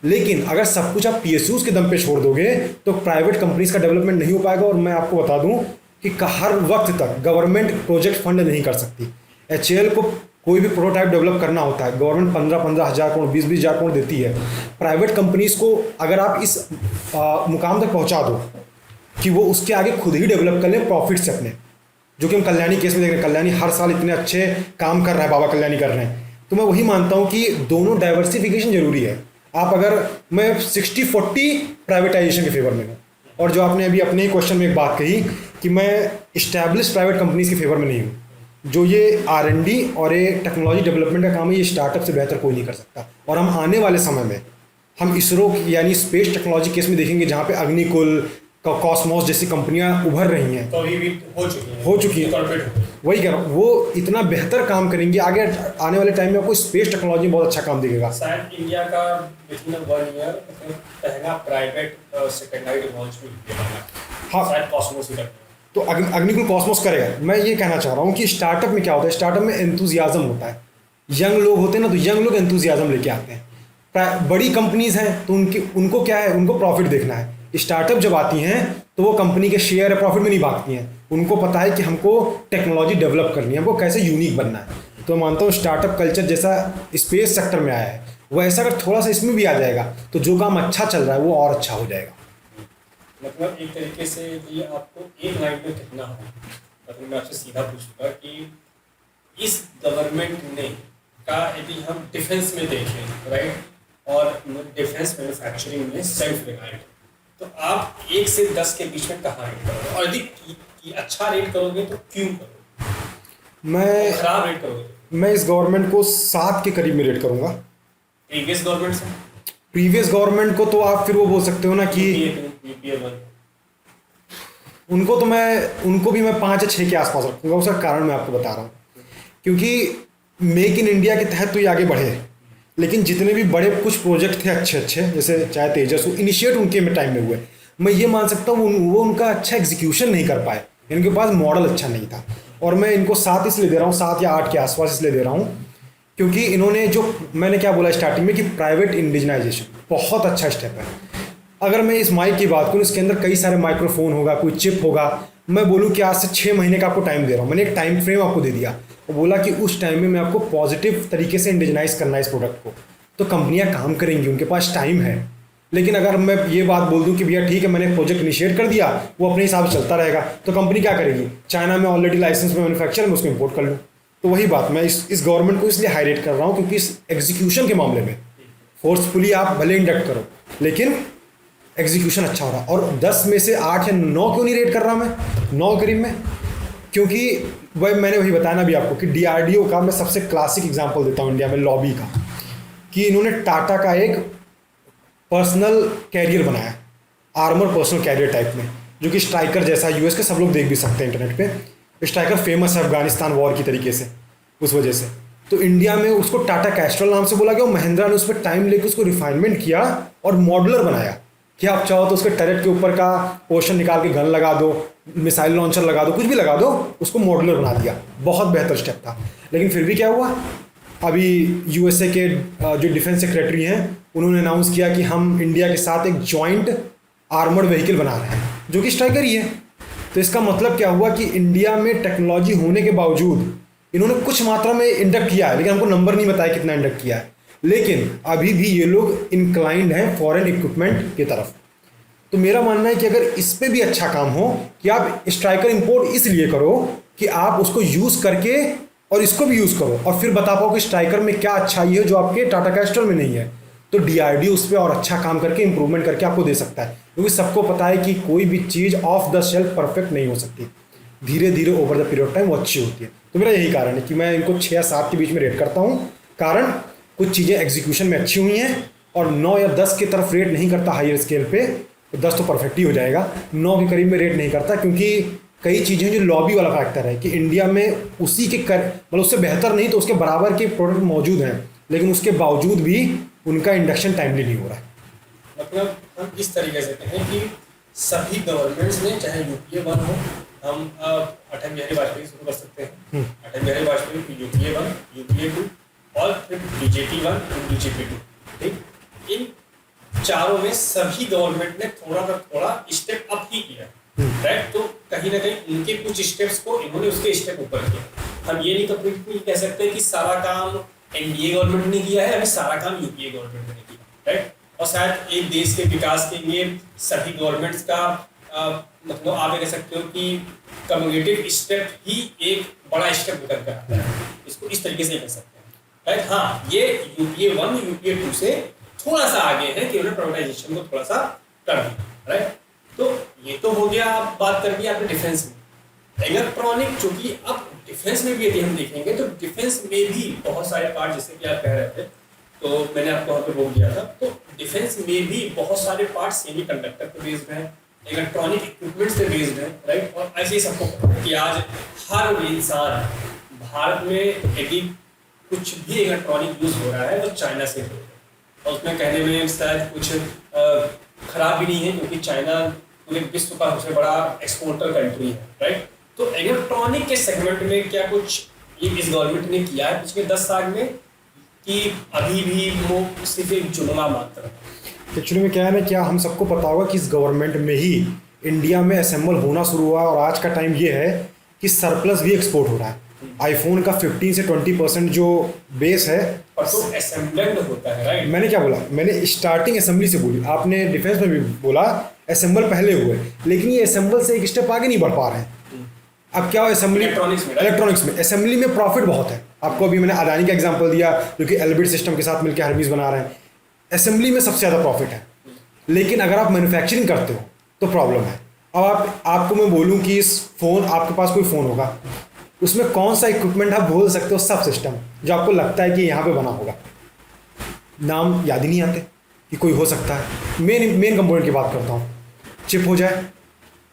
लेकिन अगर सब कुछ आप PSUs के दम पे छोड़ दोगे तो प्राइवेट कंपनीज का डेवलपमेंट नहीं हो पाएगा। और मैं आपको बता दूं कि हर वक्त तक गवर्नमेंट प्रोजेक्ट फंड नहीं कर सकती। HAL को कोई भी प्रोटोटाइप डेवलप करना होता है, गवर्नमेंट 15-15 हज़ार करोड़, 20-20 हज़ार करोड़ देती है। प्राइवेट कंपनीज को अगर आप इस मुकाम तक पहुंचा दो कि वो उसके आगे खुद ही डेवलप कर लें प्रॉफिट से अपने, जो कि हम कल्याणी केस में देख रहे हैं, कल्याणी हर साल इतने अच्छे काम कर रहा है, बाबा कल्याणी कर रहे हैं। तो मैं वही मानता हूँ कि दोनों डाइवर्सिफिकेशन जरूरी है। आप अगर, मैं 60-40 प्राइवेटाइजेशन के फेवर में हूँ, और जो आपने अभी अपने ही क्वेश्चन में एक बात कही कि मैं इस्टेब्लिश प्राइवेट कंपनीज के फेवर में नहीं हूँ। जो ये R&D और ये टेक्नोलॉजी डेवलपमेंट का काम है, ये स्टार्टअप से बेहतर कोई नहीं कर सकता। और हम आने वाले समय में हम इसरो यानी स्पेस टेक्नोलॉजी केस में देखेंगे जहाँ पे अग्निकुल, कॉस्मोस जैसी कंपनियां उभर रही हैं, तो अभी भी हो चुकी है। वही कह रहा हूँ, वो इतना बेहतर काम करेंगे। आगे आने वाले टाइम में आपको स्पेस टेक्नोलॉजी में बहुत अच्छा काम दिखेगा। शायद इंडिया का विदिन 1 ईयर पहला प्राइवेट सैटेलाइट लॉन्च भी किया, हाँ, शायद कॉस्मोस ही करते हैं। तो अग्निकुल कॉस्मोस करेगा। मैं ये कहना चाह रहा हूँ कि स्टार्टअप में क्या होता है, स्टार्टअप में एंथुजियाज्म होता है, यंग लोग होते हैं ना, तो यंग लोग एंथुजियाज्म लेके आते हैं। बड़ी कंपनीज हैं तो उनको क्या है, उनको प्रॉफिट देखना है। स्टार्टअप जब आती हैं तो वो कंपनी के शेयर या प्रॉफिट में नहीं भागती हैं, उनको पता है कि हमको टेक्नोलॉजी डेवलप करनी है, हमको कैसे यूनिक बनना है। तो मानता हूँ स्टार्टअप कल्चर जैसा स्पेस सेक्टर में आया है, वैसा अगर थोड़ा सा इसमें भी आ जाएगा तो जो काम अच्छा चल रहा है वो और अच्छा हो जाएगा। मतलब एक तरीके से ये आपको एक लाइन में कहना हो, मतलब मैं आपसे सीधा पूछूंगा कि इस गवर्नमेंट ने का यदि हम डिफेंस में देखें, राइट, और डिफेंस मैन्युफैक्चरिंग में सेल्फ रिलायंट, तो आप 1 से 10 के बीच में कहाँ रेट करोगे? और यदि अच्छा रेट करोगे तो क्यों करोगे? मैं खराब रेट करोगे तो? मैं इस गवर्नमेंट को 7 के करीब में रेट करूंगा। प्रीवियस गवर्नमेंट से? प्रीवियस गवर्नमेंट को तो आप फिर वो बोल सकते हो ना कि यूपीए 1 उनको भी मैं 5 या 6 के आसपास रखूंगा। उसका कारण मैं आपको बता रहा हूँ, क्योंकि मेक इन इंडिया के तहत तो ये आगे बढ़े, लेकिन जितने भी बड़े कुछ प्रोजेक्ट थे अच्छे अच्छे, जैसे चाहे तेजस हो, इनिशिएट उनके टाइम में हुए, मैं ये मान सकता हूँ वो उनका अच्छा एग्जीक्यूशन नहीं कर पाए, इनके पास मॉडल अच्छा नहीं था। और मैं इनको 7 इसलिए दे रहा हूँ, 7 या 8 के आसपास इसलिए दे रहा हूँ क्योंकि इन्होंने जो मैंने क्या बोला स्टार्टिंग में कि प्राइवेट इंडिजनाइजेशन बहुत अच्छा स्टेप है। अगर मैं इस माइक की बात करूँ, इसके अंदर कई सारे माइक्रोफोन होगा, कोई चिप होगा, मैं बोलूँ कि आज से 6 महीने का आपको टाइम दे रहा हूँ, मैंने एक टाइम फ्रेम आपको दे दिया और बोला कि उस टाइम में मैं आपको पॉजिटिव तरीके से इंडिजनाइज करना है इस प्रोडक्ट को, तो कंपनियां काम करेंगी, उनके पास टाइम है। लेकिन अगर मैं ये बात बोल दूं कि भैया ठीक है मैंने प्रोजेक्ट इनिशिएट कर दिया, वो अपने हिसाब से चलता रहेगा, तो कंपनी क्या करेगी? चाइना में ऑलरेडी लाइसेंस में मैन्युफैक्चर में उसको इंपोर्ट कर लूँ। तो वही बात मैं इस गवर्नमेंट को इसलिए हाईलाइट कर रहा हूँ क्योंकि इस एग्जीक्यूशन के मामले में फोर्सफुली आप भले इंडक्ट करो लेकिन एग्जीक्यूशन अच्छा हो रहा। और 10 में से 8 या 9 क्यों नहीं रेट कर रहा मैं 9 करीब में? क्योंकि मैंने वही बताया ना अभी आपको कि DRDO का मैं सबसे क्लासिक एग्जांपल देता हूँ इंडिया में लॉबी का, कि इन्होंने टाटा का एक पर्सनल कैरियर बनाया, आर्मर पर्सनल कैरियर टाइप में, जो कि स्ट्राइकर जैसा, यूएस के सब लोग देख भी सकते हैं इंटरनेट पे। स्ट्राइकर फेमस है अफगानिस्तान वॉर की तरीके से, उस वजह से। तो इंडिया में उसको टाटा कैस्ट्रल नाम से बोला गया, महिंद्रा ने उस पर टाइम लेकर उसको रिफाइनमेंट किया और मॉडुलर बनाया कि आप चाहो तो उसके टरेट के ऊपर का पोर्शन निकाल के गन लगा दो, मिसाइल लॉन्चर लगा दो, कुछ भी लगा दो, उसको मॉडुलर बना दिया। बहुत बेहतर स्टेप था। लेकिन फिर भी क्या हुआ, अभी यूएसए के जो डिफेंस सेक्रेटरी हैं उन्होंने अनाउंस किया कि हम इंडिया के साथ एक जॉइंट आर्मर्ड व्हीकल बना रहे हैं जो कि स्ट्राइकर ही है। तो इसका मतलब क्या हुआ कि इंडिया में टेक्नोलॉजी होने के बावजूद इन्होंने कुछ मात्रा में इंडक्ट किया है, लेकिन हमको नंबर नहीं बताया कितना इंडक्ट किया है। लेकिन अभी भी ये लोग इंक्लाइंड हैं फॉरेन इक्विपमेंट की तरफ। तो मेरा मानना है कि अगर इस पे भी अच्छा काम हो कि आप स्ट्राइकर इंपोर्ट इसलिए करो कि आप उसको यूज़ करके और इसको भी यूज़ करो और फिर बता पाओ कि स्ट्राइकर में क्या अच्छाई है जो आपके टाटा कैस्ट्रल में नहीं है, तो DRDO उस पर और अच्छा काम करके इंप्रूवमेंट करके आपको दे सकता है। क्योंकि सबको पता है कि कोई भी चीज़ ऑफ द शेल्फ परफेक्ट नहीं हो सकती, धीरे धीरे over the period of time वो अच्छी होती है। तो मेरा यही कारण है कि मैं इनको 6 या 7 के बीच में रेट करता हूँ। कारण कुछ चीज़ें एग्जीक्यूशन में अच्छी हुई हैं, और 9 या 10 की तरफ रेट नहीं करता हायर स्केल पे, तो 10 तो परफेक्ट ही हो जाएगा। 9 के करीब में रेट नहीं करता क्योंकि कई चीज़ें जो लॉबी वाला फैक्टर है कि इंडिया में उसी के मतलब उससे बेहतर नहीं तो उसके बराबर के प्रोडक्ट मौजूद हैं, लेकिन उसके बावजूद भी उनका इंडक्शन टाइमली नहीं हो रहा है। मतलब हम इस तरीके से कहें कि सभी गवर्नमेंट्स ने, चाहे यूपीए 1 हो, हम अटल बिहारी वाजपेयी शुरू कर सकते हैं, अटल बिहारी वाजपेयी, यूपीए 1, यूपीए 2 और फिर BJP 1 और BJP 2, ठीक। इन चारों में सभी गवर्नमेंट ने थोड़ा ना थोड़ा स्टेप अप ही किया, राइट। तो कहीं ना कहीं उनके कुछ स्टेप्स को इन्होंने उसके स्टेप ऊपर किया। हम ये नहीं कह सकते कि सारा काम एनडीए गवर्नमेंट ने किया है, अभी सारा काम यूपीए गवर्नमेंट ने किया, राइट। और शायद एक देश के विकास के लिए सभी गवर्नमेंट्स का मतलब आप ये कह सकते हो कि कम्युनिकेटिव स्टेप ही एक बड़ा स्टेप निकल कर आता है, इसको इस तरीके से कह सकते हैं, राइट। हाँ, ये यूपीए 1 यूपीए 2 से थोड़ा सा आगे है कि उन्होंने प्राइवेटाइजेशन को थोड़ा सा कर दिया, राइट। तो ये तो हो गया, आप बात कर दी आपने डिफेंस में। इलेक्ट्रॉनिक, चूंकि अब डिफेंस में भी यदि हम देखेंगे तो डिफेंस में भी बहुत सारे पार्ट, जैसे कि आप कह रहे थे, तो मैंने आपको वहाँ पे रोक दिया था, तो डिफेंस में भी बहुत सारे पार्ट सेमी कंडक्टर पे बेस्ड हैं, इलेक्ट्रॉनिक इक्विपमेंट्स पे बेस्ड हैं, राइट। और ऐसे ही सबको पता है कि आज हर इंसान भारत में यदि कुछ भी इलेक्ट्रॉनिक यूज हो रहा है तो चाइना से हो रहा है, और उसमें कहने में शायद कुछ खराब भी नहीं है, क्योंकि चाइना पूरे विश्व का सबसे बड़ा एक्सपोर्टर कंट्री है, राइट। तो इलेक्ट्रॉनिक के सेगमेंट में क्या कुछ ये इस गवर्नमेंट ने किया है पिछले 10 साल में, कि अभी भी वो सिर्फ एक जुमला मात्र है? एक्चुअली में क्या है ना, क्या हम सबको पता होगा कि इस गवर्नमेंट में ही इंडिया में असेंबल होना शुरू हुआ, और आज का टाइम ये है कि सरप्लस भी एक्सपोर्ट हो रहा है। आईफोन का 15 से 20% जो बेस है, और तो असेंबल्ड होता है, राइट? मैंने क्या बोला, मैंने स्टार्टिंग असेंबली से बोली, आपने डिफेंस में भी बोला असेंबल पहले हुए, लेकिन ये असेंबल से एक स्टेप आगे नहीं बढ़ पा रहे हैं। अब क्या हो, असेंबली इलेक्ट्रॉनिक्स में असेंबली में प्रॉफिट बहुत है। आपको अभी मैंने अदानी का एग्जांपल दिया जो कि एल्बिट सिस्टम के साथ मिलकर हर्मीज बना रहे हैं। असेंबली में सबसे ज़्यादा प्रॉफिट है, लेकिन अगर आप मैन्युफैक्चरिंग करते हो तो प्रॉब्लम है। अब आपको मैं बोलूँ कि इस फ़ोन, आपके पास कोई फ़ोन होगा, उसमें कौन सा इक्विपमेंट आप बोल सकते हो, सब सिस्टम जो आपको लगता है कि यहाँ पे बना होगा, नाम याद ही नहीं आते कि कोई हो सकता है। मेन कंपोनेंट की बात करता हूँ, चिप हो जाए,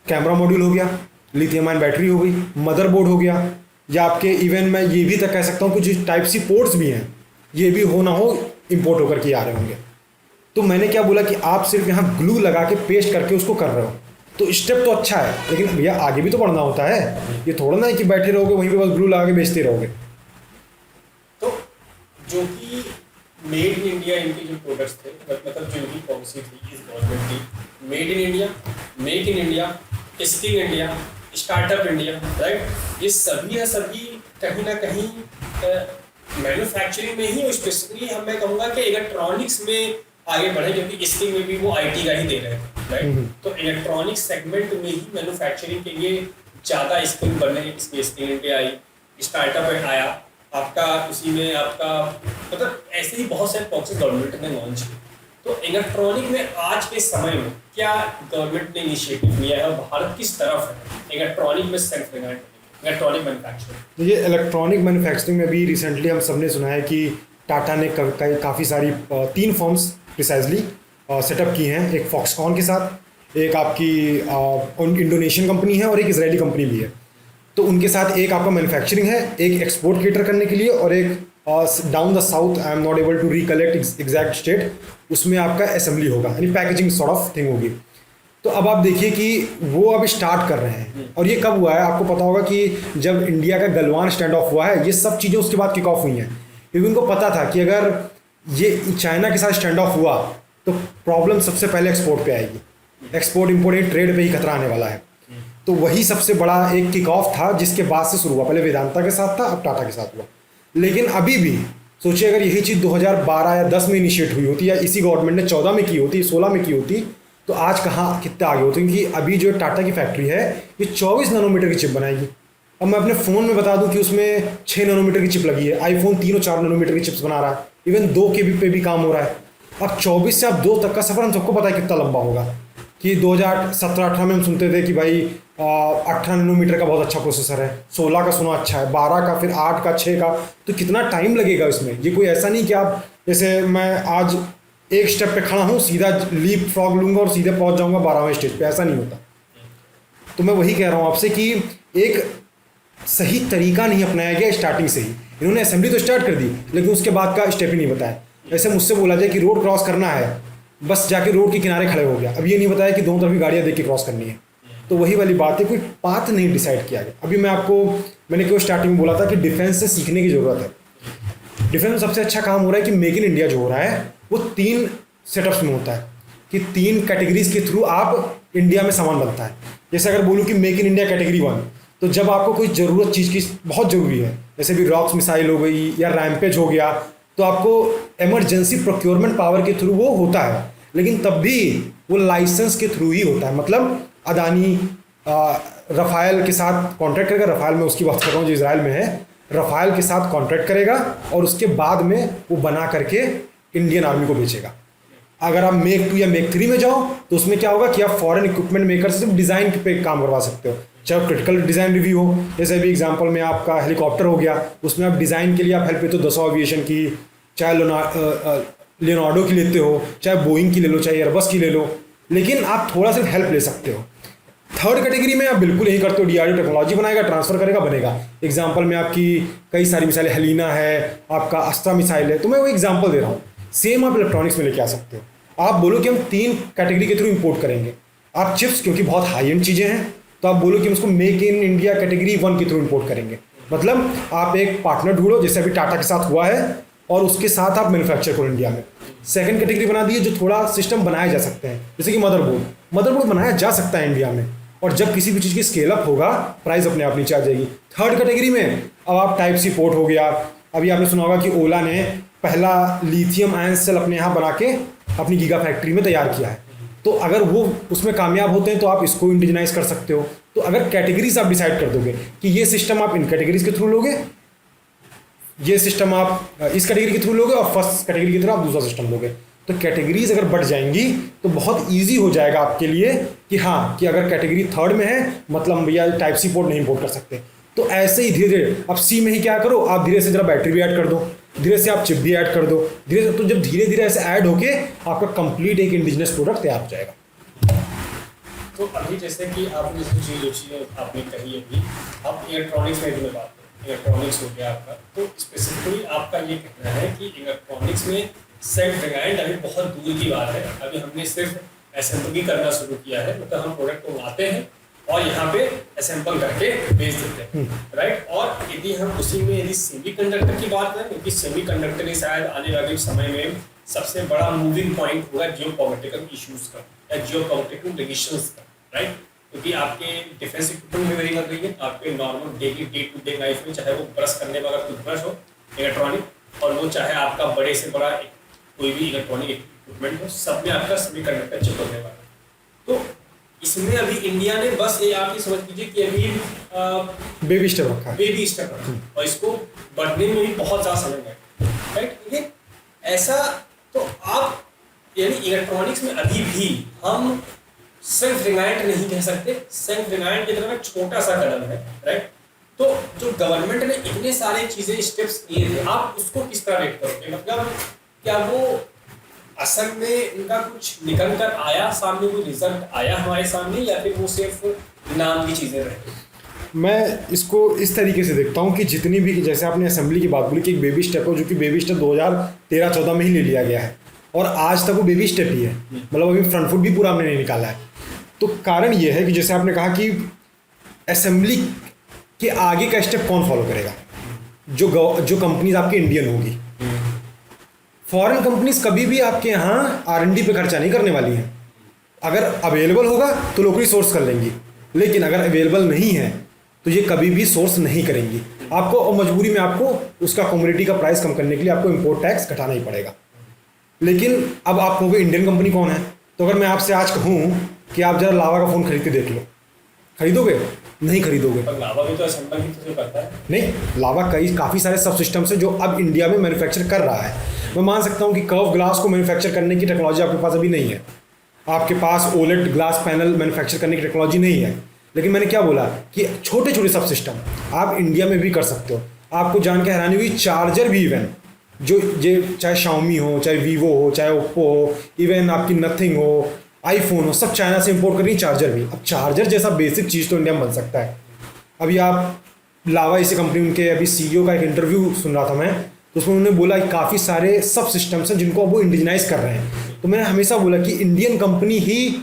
कैमरा मॉड्यूल हो गया, लिथियम आयन बैटरी हो गई, मदरबोर्ड हो गया, या आपके इवन मैं ये भी तक कह सकता हूँ कुछ टाइप सी पोर्ट्स भी हैं, ये भी हो ना हो इंपोर्ट होकर के आ रहे होंगे। तो मैंने क्या बोला कि आप सिर्फ यहाँ ग्लू लगा के पेस्ट करके उसको कर रहे हो, तो स्टेप तो अच्छा है, लेकिन भैया आगे भी तो बढ़ना होता है। ये थोड़ा ना है कि बैठे रहोगे वहीं पे बस ग्लू लगा के बेचते रहोगे। तो जो कि मेड इन इंडिया इनके जो प्रोडक्ट्स थे, मतलब जो इनकी पॉलिसी थी इस गवर्नमेंट की, made in India, make in India, skill India, startup India, right, ये सभी कहीं ना कहीं मैन्युफैक्चरिंग में ही, स्पेसिफिकली मैं कहूँगा कि इलेक्ट्रॉनिक्स में आगे बढ़े, क्योंकि स्किल में भी वो आईटी का ही दे रहे हैं, राइट। तो इलेक्ट्रॉनिक्स सेगमेंट में ही मैन्युफैक्चरिंग के लिए ज़्यादा स्किल बने, इसकी स्किल इंडिया आई, स्टार्टअप आया आपका, उसी में आपका मतलब ऐसे ही बहुत सारे पॉलिसी गवर्नमेंट ने लॉन्च किए। तो इलेक्ट्रॉनिक में आज के समय में क्या गवर्नमेंट ने इनिशिएटिव लिया है और भारत किस तरफ है इलेक्ट्रॉनिक में सेल्फ रिलायंट, इलेक्ट्रॉनिक मैन्युफैक्चरिंग? ये इलेक्ट्रॉनिक मैन्युफैक्चरिंग में भी रिसेंटली हम सबने सुना है कि टाटा ने काफ़ी सारी 3 फर्म्स प्रिसाइजली सेटअप की हैं, एक फॉक्सकॉन के साथ, एक आपकी इंडोनेशियन कंपनी है और एक इजरायली कंपनी भी है। तो उनके साथ एक आपका मैन्युफैक्चरिंग है, एक एक्सपोर्ट केटर करने के लिए, और एक down the south, I am not able to recollect exact state, उसमें आपका असेंबली होगा, यानी पैकेजिंग सॉर्ट ऑफ थिंग होगी। तो अब आप देखिए कि वो अब स्टार्ट कर रहे हैं, और ये कब हुआ है आपको पता होगा कि जब इंडिया का गलवान स्टैंड ऑफ हुआ है, ये सब चीज़ें उसके बाद किक ऑफ हुई हैं, क्योंकि उनको पता था कि अगर ये चाइना के साथ स्टैंड ऑफ हुआ तो प्रॉब्लम सबसे पहले एक्सपोर्ट पे आएगी, एक्सपोर्ट इम्पोर्ट ट्रेड पे ही खतरा आने वाला है। तो वही सबसे बड़ा एक किक ऑफ था जिसके बाद से शुरू हुआ, पहले वेदांता के साथ था, अब टाटा के साथ हुआ। लेकिन अभी भी सोचिए अगर यही चीज़ 2012 या 10 में इनिशिएट हुई होती, या इसी गवर्नमेंट ने 14 में की होती, 16 में की होती, तो आज कहाँ कितने आगे होते। क्योंकि अभी जो टाटा की फैक्ट्री है ये 24 नैनोमीटर की चिप बनाएगी। अब मैं अपने फ़ोन में बता दूं कि उसमें 6 नैनोमीटर की चिप लगी है, आईफोन 3 और 4 नैनोमीटर की चिप्स बना रहा है, इवन 2 के पे भी काम हो रहा है। अब 24 से अब 2 तक का सफ़र हम सबको पता है कितना लंबा होगा। कि 2017-18 में हम सुनते थे कि भाई 18 नैनोमीटर का बहुत अच्छा प्रोसेसर है, 16 का सुना अच्छा है, 12 का, फिर 8 का, 6 का, तो कितना टाइम लगेगा इसमें। ये कोई ऐसा नहीं कि आप जैसे मैं आज एक स्टेप पे खड़ा हूँ सीधा लीप फ्रॉग लूँगा और सीधे पहुँच जाऊँगा 12वें स्टेज पे, ऐसा नहीं होता। तो मैं वही कह रहा हूँ आपसे कि एक सही तरीका नहीं अपनाया गया स्टार्टिंग से ही। इन्होंने असेंबली तो स्टार्ट कर दी लेकिन उसके बाद का स्टेप ही नहीं बताया। ऐसे मुझसे बोला जाए कि रोड क्रॉस करना है, बस जाके रोड के किनारे खड़े हो गया, अब ये नहीं बताया कि दोनों तरफ गाड़ियाँ देख के क्रॉस करनी है। तो वही वाली बात है, कोई पाथ नहीं डिसाइड किया गया। अभी मैंने क्यों स्टार्टिंग में बोला था कि डिफेंस से सीखने की ज़रूरत है। डिफेंस में सबसे अच्छा काम हो रहा है कि मेक इन इंडिया जो हो रहा है वो 3 सेटअप्स में होता है कि 3 कैटेगरीज के थ्रू आप इंडिया में सामान बनता है। जैसे अगर बोलूँ कि मेक इन इंडिया कैटेगरी 1, तो जब आपको कोई ज़रूरत चीज़ की बहुत ज़रूरी है, जैसे भी रॉक्स मिसाइल हो गई या रैम्पेज हो गया, तो आपको इमरजेंसी प्रोक्योरमेंट पावर के थ्रू वो होता है, लेकिन तब भी वो लाइसेंस के थ्रू ही होता है। मतलब अदानी रफ़ाल के साथ कॉन्ट्रैक्ट करेगा, रफ़ाल में उसकी बात कर रहा हूँ जो इजराइल में है, रफ़ाल के साथ कॉन्ट्रैक्ट करेगा और उसके बाद में वो बना करके इंडियन आर्मी को बेचेगा। अगर आप मेक 2 या मेक 3 में जाओ तो उसमें क्या होगा कि आप फॉरेन इक्विपमेंट मेकर से डिज़ाइन पे काम करवा सकते हो, चाहे क्रिटिकल डिज़ाइन रिव्यू हो। जैसे अभी एग्जांपल में आपका हेलीकॉप्टर हो गया, उसमें आप डिज़ाइन के लिए आप हेल्प लेते हो दसॉ एविएशन की, चाहे लियोनार्डो की लेते हो, चाहे बोइंग की ले लो, चाहे एयरबस की ले लो, लेकिन आप थोड़ा सा हेल्प ले सकते हो। थर्ड कैटेगरी में आप बिल्कुल यही करते हो, DRDO टेक्नोलॉजी बनाएगा, ट्रांसफर करेगा, बनेगा। एग्जाम्पल में आपकी कई सारी मिसाइलें, हेलिना है, आपका अस्त्रा मिसाइल है, तो मैं वो एग्जाम्पल दे रहा हूँ। सेम आप इलेक्ट्रॉनिक्स में लेके आ सकते हो। आप बोलो कि हम 3 कैटेगरी के थ्रू इंपोर्ट करेंगे। आप चिप्स क्योंकि बहुत हाई एंड चीज़ें हैं, तो आप बोलो कि हम उसको मेक इन इंडिया कैटेगरी 1 के थ्रू इंपोर्ट करेंगे। मतलब आप एक पार्टनर ढूंढो, जैसे अभी टाटा के साथ हुआ है, और उसके साथ आप मैन्युफैक्चर करो इंडिया में। सेकंड कैटेगरी बना दी है जो थोड़ा सिस्टम बनाए जा सकते हैं, जैसे कि मदरबोर्ड बनाया जा सकता है इंडिया में, और जब किसी भी चीज़ की स्केल अप होगा प्राइस अपने आप नीचे आ जाएगी। थर्ड कैटेगरी में अब आप टाइप सी पोर्ट हो गया। अभी आपने सुना होगा कि ओला ने पहला लिथियम आयन सेल अपने यहाँ बना के अपनी गीगा फैक्ट्री में तैयार किया है। तो अगर वो उसमें कामयाब होते हैं तो आप इसको इंडिजनाइज कर सकते हो। तो अगर कैटेगरीज आप डिसाइड कर दोगे कि ये सिस्टम आप इन कैटेगरीज के थ्रू लोगे, ये सिस्टम आप इस कैटेगरी के थ्रू लोगे और फर्स्ट कैटेगरी की तरह आप दूसरा सिस्टम लोगे, तो कैटेगरीज अगर बढ़ जाएंगी तो बहुत इजी हो जाएगा आपके लिए कि हाँ कि अगर कैटेगरी थर्ड में है मतलब हम भैया टाइप सी पोर्ट नहीं इम्पोर्ट कर सकते। तो ऐसे ही धीरे धीरे अब सी में ही क्या करो, आप धीरे से जरा बैटरी भी ऐड कर दो, धीरे से आप चिप भी ऐड कर दो, धीरे से। तो जब धीरे धीरे ऐसे ऐड होके आपका कंप्लीट एक इंडिजिनस प्रोडक्ट तैयार हो जाएगा। तो अभी जैसे कि आपने जो चीज़ आपने कही अभी, आप इलेक्ट्रॉनिक्स में भी बात करें, इलेक्ट्रॉनिक्स हो गया आपका, तो स्पेसिफिकली आपका ये कहना है कि इलेक्ट्रॉनिक्स में सेल्फ रिलायंट अभी बहुत दूर की बात है। अभी हमने सिर्फ असेंबली करना शुरू किया है, मतलब हम प्रोडक्ट को लाते हैं और यहाँ पे असेंबल करके बेच देते हैं, राइट। और यदि हम उसी में यदि सेमीकंडक्टर की बात करें, क्योंकि सेमीकंडक्टर ही शायद आने वाले समय में सबसे बड़ा मूविंग पॉइंट होगा जियोपॉलिटिकल इश्यूज का या जियोपॉलिटिकल रिलेशंस का, राइट। क्योंकि आपके डिफेंस इक्विपमेंट में वही लग रही है, आपके normal daily day to day life में, चाहे वो ब्रश करने वाला टूथब्रश हो इलेक्ट्रॉनिक, और वो चाहे आपका बड़े से बड़ा कोई भी इलेक्ट्रॉनिक इक्विपमेंट हो, सब में आपका सेमीकंडक्टर चिप होने वाला है। तो इसमें अभी इंडिया ने बस ये आप ये समझ लीजिए कि अभी बेबी स्टेप रखा है, बेबी स्टेप रखा, और इसको बढ़ने में भी बहुत ज़्यादा समय लगेगा, राइट। लेकिन ऐसा तो आप यानी इलेक्ट्रॉनिक्स में अभी भी हम सेल्फ रिलायंट नहीं कह सकते, सेल्फ रिलायंट की तरफ एक छोटा सा कदम है, राइट। तो जो गवर्नमेंट ने इतने सारे चीज़ें स्टेप्स लिए थे, आप उसको किस तरह रेट करोगे? मतलब क्या वो असल में उनका कुछ निकल कर आया, सामने कोई रिजल्ट आया हमारे सामने, या फिर वो सिर्फ नाम की चीज़ें रही? मैं इसको इस तरीके से देखता हूँ कि जितनी भी, जैसे आपने असेंबली की बात बोली कि एक बेबी स्टेप हो, जो कि बेबी स्टेप 2013-14 में ही ले लिया गया है और आज तक वो बेबी स्टेप ही है, मतलब अभी फ्रंट फुट भी पूरा हमने नहीं निकाला है। तो कारण ये है कि जैसे आपने कहा कि असेंबली के आगे का स्टेप कौन फॉलो करेगा, जो कंपनीज आपकी इंडियन होगी। फॉरेन कंपनीज कभी भी आपके यहाँ R&D पे खर्चा नहीं करने वाली हैं। अगर अवेलेबल होगा तो लोग रिसोर्स कर लेंगी, लेकिन अगर अवेलेबल नहीं है तो ये कभी भी सोर्स नहीं करेंगी। आपको और मजबूरी में आपको उसका कमोडिटी का प्राइस कम करने के लिए आपको इंपोर्ट टैक्स घटाना ही पड़ेगा। लेकिन अब आप कहोगे इंडियन कंपनी कौन है, तो अगर मैं आपसे आज कहूँ कि आप जरा लावा का फ़ोन खरीद के देख लो, खरीदोगे? नहीं खरीदोगे। पर लावा भी तो असेंबल ही तो करता है। नहीं, लावा काफ़ी सारे सब सिस्टम्स है जो अब इंडिया में मैन्युफैक्चर कर रहा है। मैं मान सकता हूँ कि कर्व ग्लास को मैन्युफैक्चर करने की टेक्नोलॉजी आपके पास अभी नहीं है, आपके पास ओलेड ग्लास पैनल मैन्युफैक्चर करने की टेक्नोलॉजी नहीं है, लेकिन मैंने क्या बोला कि छोटे छोटे सब सिस्टम आप इंडिया में भी कर सकते हो। आपको जान के हैरानी हुई, चार्जर भी इवन जो चाहे शाओमी हो, चाहे वीवो हो, चाहे ओप्पो हो, इवन आपकी नथिंग हो, आईफोन हो, सब चाइना से इंपोर्ट कर रही है चार्जर भी। अब चार्जर जैसा बेसिक चीज़ तो इंडिया में बन सकता है। अभी आप लावा इसी कंपनी, उनके अभी CEO का एक इंटरव्यू सुन रहा था मैं, तो उसमें उन्होंने बोला कि काफ़ी सारे सब सिस्टम्स हैं जिनको अब वो इंडिजनाइज कर रहे हैं। तो मैंने हमेशा बोला कि इंडियन कंपनी ही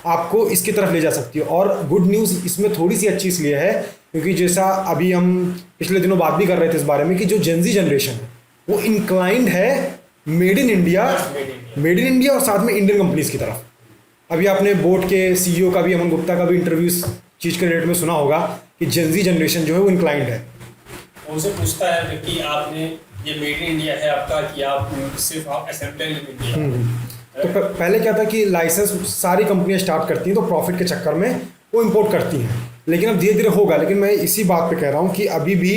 आपको इसकी तरफ ले जा सकती है। और गुड न्यूज़ इसमें थोड़ी सी अच्छी इसलिए है क्योंकि जैसा अभी हम पिछले दिनों बात भी कर रहे थे इस बारे में कि जो जेनजी जनरेशन है वो इंक्लाइंड है मेड इन इंडिया और साथ में इंडियन कंपनीज की तरफ। अभी आपने बोट के CEO का भी, अमन गुप्ता का भी इंटरव्यू चीज़ के रेट में सुना होगा कि जेनजी जनरेशन जो है वो इंक्लाइंड है। उनसे पूछता है कि आपने ये मेड इन इंडिया है आपका, कि आप सिर्फ आप असेंबल इन इंडिया। तो पहले क्या था कि लाइसेंस सारी कंपनियां स्टार्ट करती हैं तो प्रॉफिट के चक्कर में वो इंपोर्ट करती हैं, लेकिन अब धीरे धीरे होगा। लेकिन मैं इसी बात पे कह रहा हूँ कि अभी भी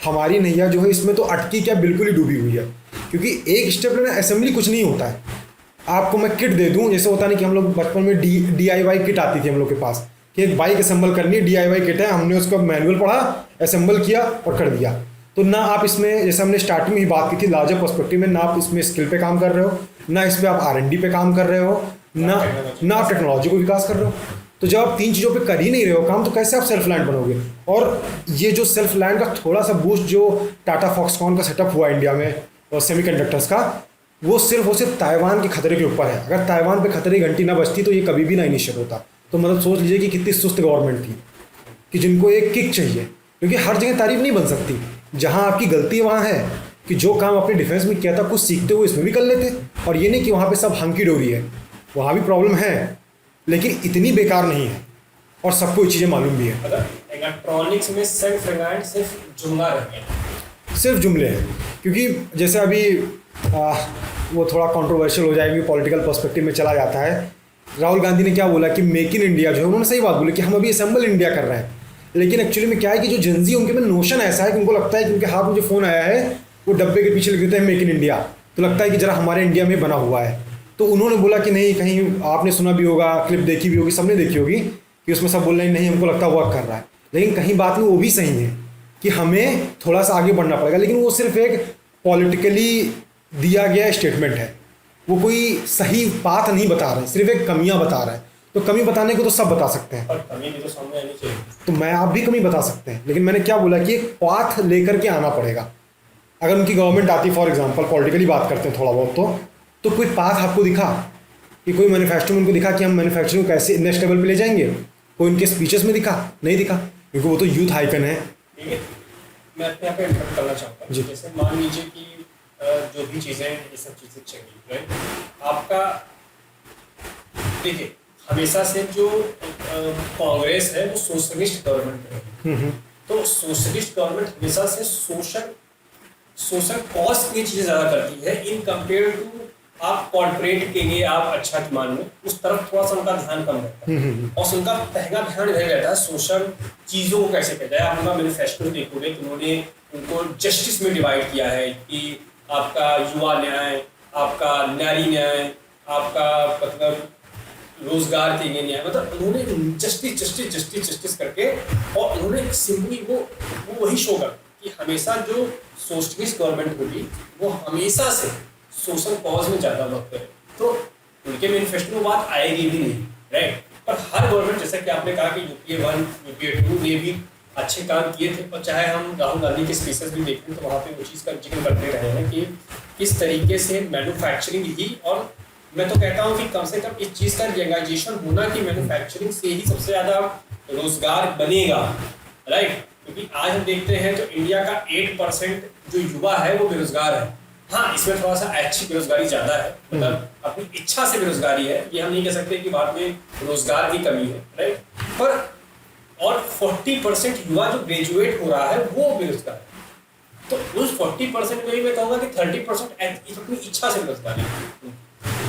हमारी नैया जो है इसमें तो अटकी क्या, बिल्कुल ही डूबी हुई है। क्योंकि एक स्टेप लेना, असेंबली कुछ नहीं होता है। आपको मैं किट दे दूँ, जैसे होता नहीं कि हम लोग बचपन में DIY किट आती थी हम लोग के पास कि एक बाइक असेंबल करनी है, DIY किट है, हमने उसका मैनुअल पढ़ा, असेंबल किया और कर दिया। तो ना आप इसमें, जैसे हमने स्टार्टिंग में ही बात की थी लार्जर पर्सपेक्टिव में, ना आप इसमें स्किल पे काम कर रहे हो, ना इस पर आप R&D पे काम कर रहे हो, ना आप टेक्नोलॉजी को विकास कर रहे हो। तो जब आप तीन चीज़ों पे कर ही नहीं रहे हो काम, तो कैसे आप सेल्फ लैंड बनोगे? और ये जो सेल्फ लैंड का थोड़ा सा बूस्ट जो टाटा फॉक्सकॉन का सेटअप हुआ इंडिया में और सेमीकंडक्टर्स का, वो सिर्फ ताइवान के खतरे के ऊपर है। अगर ताइवान पे खतरे की घंटी ना बजती तो ये कभी भी ना इनिशिएट होता। तो मतलब सोच लीजिए कि कितनी सुस्त गवर्नमेंट थी कि जिनको एक किक चाहिए, क्योंकि हर जगह तारीफ नहीं बन सकती। जहाँ आपकी गलती वहाँ है कि जो काम अपने डिफेंस में किया था कुछ सीखते हुए इसमें भी कर लेते, और ये नहीं कि वहाँ पे सब हंकी डोरी है, वहाँ भी प्रॉब्लम है लेकिन इतनी बेकार नहीं है। और सबको ये चीज़ें मालूम भी है। मतलब इलेक्ट्रॉनिक्स में सेल्फ रिलायंट सिर्फ जुमला रह गया। सिर्फ जुमले हैं, क्योंकि जैसे अभी वो थोड़ा कंट्रोवर्शियल हो जाएगी, पॉलिटिकल पर्सपेक्टिव में चला जाता है। राहुल गांधी ने क्या बोला कि मेक इन इंडिया जो है, उन्होंने सही बात बोली कि हम अभी असेंबल इंडिया कर रहे हैं, लेकिन एक्चुअली में क्या है कि जो जेंजी उनके में नोशन ऐसा है कि उनको लगता है कि उनके हाथ में जो फ़ोन आया है वो डब्बे के पीछे लिख देते हैं मेक इन इंडिया, तो लगता है कि जरा हमारे इंडिया में बना हुआ है। तो उन्होंने बोला कि नहीं, कहीं आपने सुना भी होगा, क्लिप देखी भी होगी, सबने देखी होगी कि उसमें सब बोल रहे हैं नहीं हमको लगता वर्क कर रहा है, लेकिन कहीं बात में वो भी सही है कि हमें थोड़ा सा आगे बढ़ना पड़ेगा, लेकिन वो सिर्फ एक पॉलिटिकली दिया गया स्टेटमेंट है, वो कोई सही पाथ नहीं बता रहे, सिर्फ एक कमियां बता रहे हैं। तो कमी बताने को तो सब बता सकते हैं, और कमी भी तो सामने आनी चाहिए। तो मैं आप भी कमी बता सकते हैं, लेकिन मैंने क्या बोला कि एक पाथ लेकर के आना पड़ेगा। अगर उनकी गवर्नमेंट आती, फॉर एग्जांपल पॉलिटिकली बात करते हैं थोड़ा बहुत, तो कोई पाथ आपको दिखा कि कोई मैन्युफैक्चरिंग उनको दिखा कि हम मैन्युफैक्चरिंग को कैसे नेक्स्ट लेवल पे ले जाएंगे, कोई उनके स्पीचेस में दिखा? नहीं दिखा, क्योंकि वो तो यूथ आइकन है। ठीक है, मैं अपने यहाँ पे इंटरप्ट करना चाहता हूँ। जी। जैसे मान लीजिए कि जो भी चीज़ें, ये सब चीज़ें चाहिए, राइट? आपका देखिए, हमेशा से जो कांग्रेस है वो सोशलिस्ट गवर्नमेंट है। तो सोशलिस्ट गवर्नमेंट हमेशा से सोशल कॉज की चीज़ें ज़्यादा करती है इन कंपेयर टू आप कॉर्पोरेट के लिए आप अच्छा की मान लो, उस तरफ थोड़ा सा उनका ध्यान कम रहता है और उनका पहला ध्यान इधर रहता है सोशल चीज़ों को कैसे किया जाए। आप उनका मैनिफेस्टो देखोगे तो उन्होंने उनको जस्टिस में डिवाइड किया है कि आपका युवा न्याय, आपका नारी न्याय, आपका मतलब रोजगार के लिए न्याय, मतलब उन्होंने जस्टिस जस्टिस जस्टिस जस्टिस करके, और उन्होंने सिंपली वो वही शो कर कि हमेशा जो सोशलिस्ट गवर्नमेंट होगी वो हमेशा से सोशल कॉज में ज़्यादा वक्त करे, तो उनके मैनिफेस्टो में बात आएगी भी नहीं, राइट? पर हर गवर्नमेंट, जैसा कि आपने कहा कि यूपीए 1 यूपीए 2 ने भी अच्छे काम किए थे, और चाहे हम राहुल गांधी के स्पीचेस भी देखें तो वहाँ पे वो चीज़ का जिक्र करते रहे हैं कि किस तरीके से मैन्युफैक्चरिंग ही, और मैं तो कहता हूँ कि कम से कम इस चीज़ का रियलाइजेशन होना कि मैन्युफैक्चरिंग से ही सबसे ज़्यादा रोजगार बनेगा, राइट? क्योंकि आज हम देखते हैं तो इंडिया का 8% जो युवा है वो बेरोजगार है। हाँ, इसमें थोड़ा सा अच्छी बेरोजगारी ज़्यादा है, मतलब अपनी इच्छा से बेरोजगारी है, ये हम नहीं कह सकते कि बाद में रोजगार की कमी है, राइट? पर और 40% युवा जो ग्रेजुएट हो रहा है वो बेरोजगार है, तो उस 40% में ही मैं कहूँगा कि 30% अपनी इच्छा से बेरोजगार है।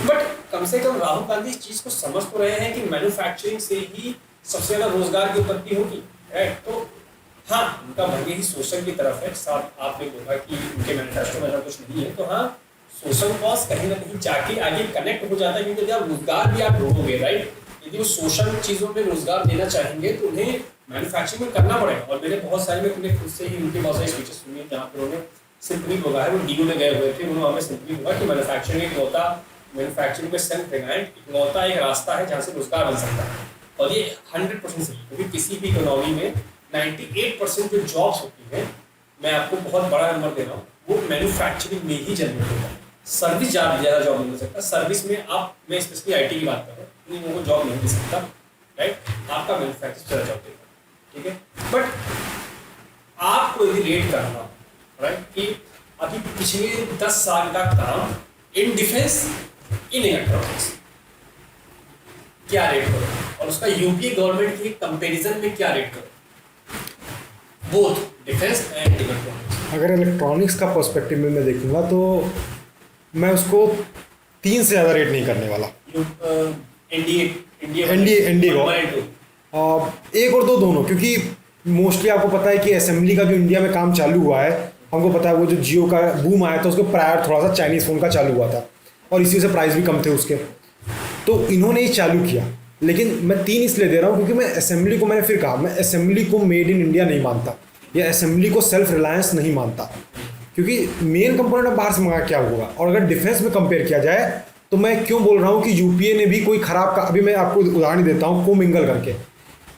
बट कम से कम राहुल गांधी इस चीज़ को समझ तो रहे हैं कि मैन्युफैक्चरिंग से ही सबसे ज़्यादा रोजगार की उत्पत्ति होगी, राइट? तो हाँ, उनका भले ही सोशल की तरफ है, साथ आपने बोला कि उनके मैनिफेस्टो में ऐसा कुछ नहीं है, तो हाँ सोशल कॉज कहीं ना कहीं जाके आगे कनेक्ट हो जाता है, क्योंकि जब रोजगार भी आप ढूंढोगे, राइट? यदि वो सोशल चीज़ों में रोजगार देना चाहेंगे तो उन्हें मैन्युफैक्चरिंग में करना पड़ेगा। और मैंने बहुत सारे में उन्हें खुद से ही उनके बहुत सारी स्पीचेस सुनी जहाँ पर उन्होंने सिंपली बोला है, वो डीयू में गए हुए थे, उन्होंने हमें सिंपली बोला कि मैन्युफैक्चरिंग में सेल्फ रिलायंट इकलौता एक रास्ता है जहाँ से रोजगार बन सकता है, और ये 100% सही, क्योंकि किसी भी इकोनॉमी में 98% जो जॉब्स होती हैं, मैं आपको बहुत बड़ा नंबर दे रहा हूँ, वो मैन्युफैक्चरिंग में ही जनरेट होता है। सर्विस ज़्यादा जॉब नहीं मिल सकता, सर्विस में आप, मैं स्पेशली आईटी की बात कर रहा हूँ, उन लोगों को जॉब नहीं मिल सकता, राइट? आपका मैन्युफैक्चरिंग ज़्यादा जॉब देगा, ठीक है? बट आपको यदि रेट करना, राइट, कि अभी पिछले 10 साल का काम इन डिफेंस, इन इलेक्ट्रॉनिक्स क्या रेट करो, और उसका यूपीए गवर्नमेंट के कंपैरिजन में क्या रेट करो, बोथ डिफेंस एंड इलेक्ट्रॉनिक्स। अगर इलेक्ट्रॉनिक्स का पर्सपेक्टिव में मैं देखूंगा तो मैं उसको 3 से ज़्यादा रेट नहीं करने वाला। एनडीए एक और दो दोनों, क्योंकि मोस्टली आपको पता है कि असेंबली का जो इंडिया में काम चालू हुआ है, हमको पता है वो जो जियो का बूम आया था उसके प्रायर थोड़ा सा चाइनीज़ फ़ोन का चालू हुआ था, और इसी से प्राइस भी कम थे उसके, तो इन्होंने ये चालू किया। लेकिन मैं 3 इसलिए दे रहा हूँ क्योंकि मैं असेंबली को, मैंने फिर कहा, मैं असेंबली को मेड इन इंडिया नहीं मानता, या असेंबली को सेल्फ रिलायंस नहीं मानता, क्योंकि मेन कंपोनेंट अब बाहर से मंगा क्या होगा। और अगर डिफेंस में कंपेयर किया जाए तो मैं क्यों बोल रहा हूँ कि यूपीए ने भी कोई ख़राब का, अभी मैं आपको उदाहरण देता हूँ कोमिंगल करके,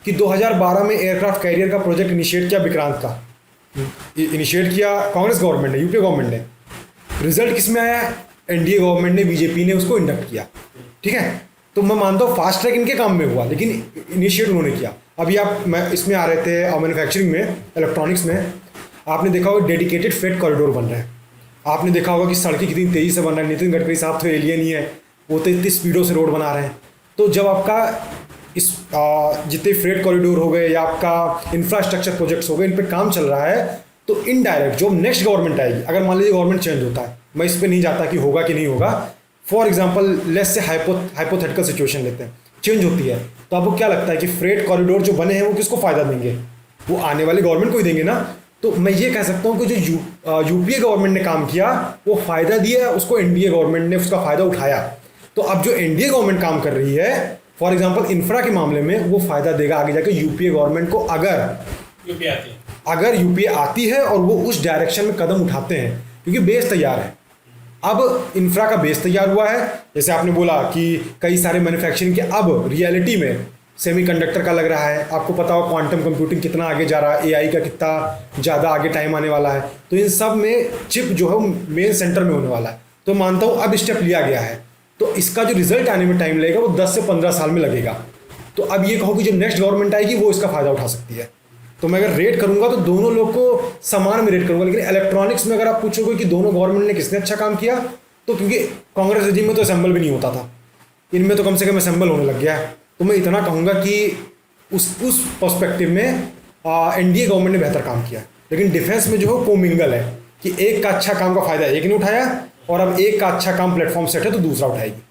कि 2012 में एयरक्राफ्ट कैरियर का प्रोजेक्ट इनिशिएट किया विक्रांत का, इनिशिएट किया कांग्रेस गवर्नमेंट ने, यूपीए गवर्नमेंट ने। रिजल्ट किस में आया? एनडीए गवर्नमेंट ने, बीजेपी ने उसको इंडक्ट किया, ठीक है? तो मैं मानता हूँ फास्ट ट्रैक इनके काम में हुआ, लेकिन इनिशिएट उन्होंने किया। अभी आप इसमें आ रहे थे मैन्युफैक्चरिंग में, इलेक्ट्रॉनिक्स में, आपने देखा होगा डेडिकेटेड फ्रेट कॉरिडोर बन रहे हैं, आपने देखा होगा कि सड़कें कितनी तेज़ी से बन रही हैं। नितिन गडकरी साहब तो एलियन ही है, वो तो इतनी स्पीडों से रोड बना रहे हैं। तो जब आपका इस जितने फ्रेट कॉरिडोर हो गए या आपका इंफ्रास्ट्रक्चर प्रोजेक्ट्स हो गए, इन पे काम चल रहा है, तो इनडायरेक्ट जो नेक्स्ट गवर्नमेंट आएगी, अगर मान लीजिए गवर्नमेंट चेंज होता है, मैं इस पर नहीं जाता कि होगा कि नहीं होगा, for example let's say hypothetical situation लेते हैं, चेंज होती है, तो आपको क्या लगता है कि फ्रेट कॉरिडोर जो बने हैं वो किसको फ़ायदा देंगे? वो आने वाली गवर्नमेंट को ही देंगे ना। तो मैं ये कह सकता हूँ कि जो यूपीए गवर्नमेंट ने काम किया वो फ़ायदा दिया, उसको एनडीए गवर्नमेंट ने उसका फ़ायदा उठाया। तो अब जो एनडीए गवर्नमेंट काम कर रही है फॉर एग्जांपल इंफ्रा के मामले में, वो फ़ायदा देगा आगे जाके यूपीए गवर्नमेंट को, अगर यूपीए आती है और वो उस डायरेक्शन में कदम उठाते हैं, क्योंकि बेस तैयार है। अब इंफ्रा का बेस तैयार हुआ है, जैसे आपने बोला कि कई सारे मैन्युफैक्चरिंग के अब रियलिटी में सेमीकंडक्टर का लग रहा है, आपको पता हो क्वांटम कंप्यूटिंग कितना आगे जा रहा है, एआई का कितना ज़्यादा आगे टाइम आने वाला है, तो इन सब में चिप जो है मेन सेंटर में होने वाला है। तो मानता हूँ अब स्टेप लिया गया है, तो इसका जो रिजल्ट आने में टाइम लगेगा वो 10 से 15 साल में लगेगा। तो अब ये कहो कि जो नेक्स्ट गवर्नमेंट आएगी वो इसका फ़ायदा उठा सकती है। तो मैं अगर रेट करूंगा तो दोनों लोग को समान में रेट करूंगा, लेकिन इलेक्ट्रॉनिक्स में अगर आप पूछोगे कि दोनों गवर्नमेंट ने किसने अच्छा काम किया, तो क्योंकि कांग्रेस रजीम में तो असेंबल भी नहीं होता था, इनमें तो कम से कम असेंबल होने लग गया है। तो मैं इतना कहूँगा कि उस पर्सपेक्टिव में एनडीए गवर्नमेंट ने बेहतर काम किया है। लेकिन डिफेंस में जो है कोमिंगल है कि एक का अच्छा काम का फ़ायदा एक ने उठाया, और अब एक का अच्छा काम प्लेटफॉर्म सेट है तो दूसरा उठाएगी।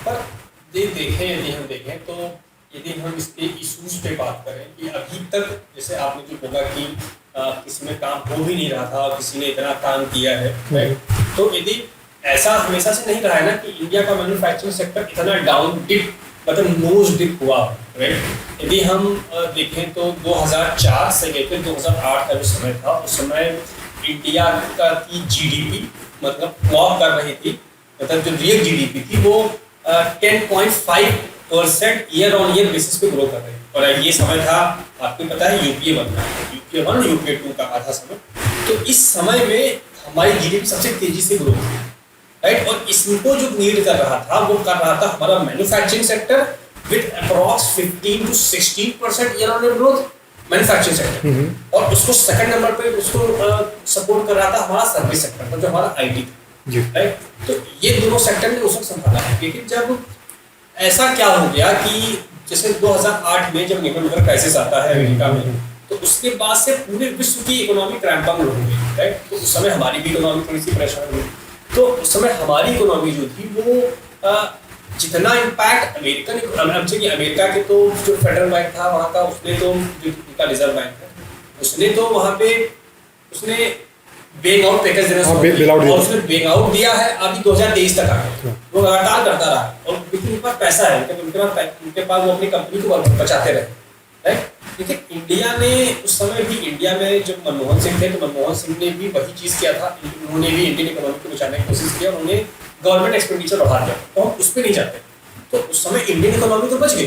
पर यदि हम देखें तो यदि हम इसके इशूज पे बात करें कि अभी तक जैसे आपने जो बोला कि किसी में काम हो भी नहीं रहा था और किसी ने इतना काम किया है, तो यदि ऐसा हमेशा से नहीं रहा है ना कि इंडिया का मैन्युफैक्चरिंग सेक्टर इतना डाउन डिप, मतलब नोज डिप हुआ, राइट। यदि हम देखें तो 2004 से लेकर 2008 का जो समय था, उस समय इंडिया का की जीडीपी मतलब क्लॉक कर रही थी, मतलब जो रियल जीडीपी थी वो 10.5% ईयर ऑन ईयर बेसिस पे ग्रो कर रही है। और ये समय था, आपको पता है यूपीए 1 का, यूपीए 1 यूपीए 2 का आधा समय। तो इस समय में हमारी जीडीपी सबसे तेजी से ग्रो हुई, राइट। और इसको जो लीड कर रहा था वो कर रहा था हमारा manufacturing sector with approx 15 to 16% year on year growth, manufacturing sector. और उसको सेकंड नंबर पे उसको सपोर्ट कर रहा था हमारा सर्विस सेक्टर, जो हमारा आईटी था, राइट। तो ये दोनों सेक्टर ने उस वक्त संभाला है। लेकिन जब ऐसा क्या हो गया कि जैसे 2008 में जब न्यूक्लियर क्राइसिस आता है अमेरिका में, तो उसके बाद से पूरे विश्व की इकोनॉमी क्रैम्प डाउन हो गई, राइट। तो उस समय हमारी भी इकोनॉमी थोड़ी सी परेशान हुई। तो उस समय हमारी इकोनॉमी जो थी वो जितना इम्पैक्ट अमेरिका के तो जो फेडरल बैंक था वहाँ का, उसने तो जो रिजर्व बैंक है उसने तो वहाँ पे उसने बेल आउट पैकेज देना शुरू किया, और उसने बेल आउट दिया है अभी 2023 तक आ गया, वो लगातार करता रहा। और उनके पास पैसा है, उनके पास वो अपनी कंपनी को बचाते रहे, राइट। देखिए इंडिया ने उस समय भी, इंडिया में जब मनमोहन सिंह थे तो मनमोहन सिंह ने भी वही चीज़ किया था, उन्होंने भी इंडियन इकोनॉमी को बचाने की कोशिश किया, उन्होंने गवर्नमेंट एक्सपेंडिचर बढ़ा दिया, तो हम उस पर नहीं जाते। तो उस समय इंडियन इकोनॉमी तो बच गई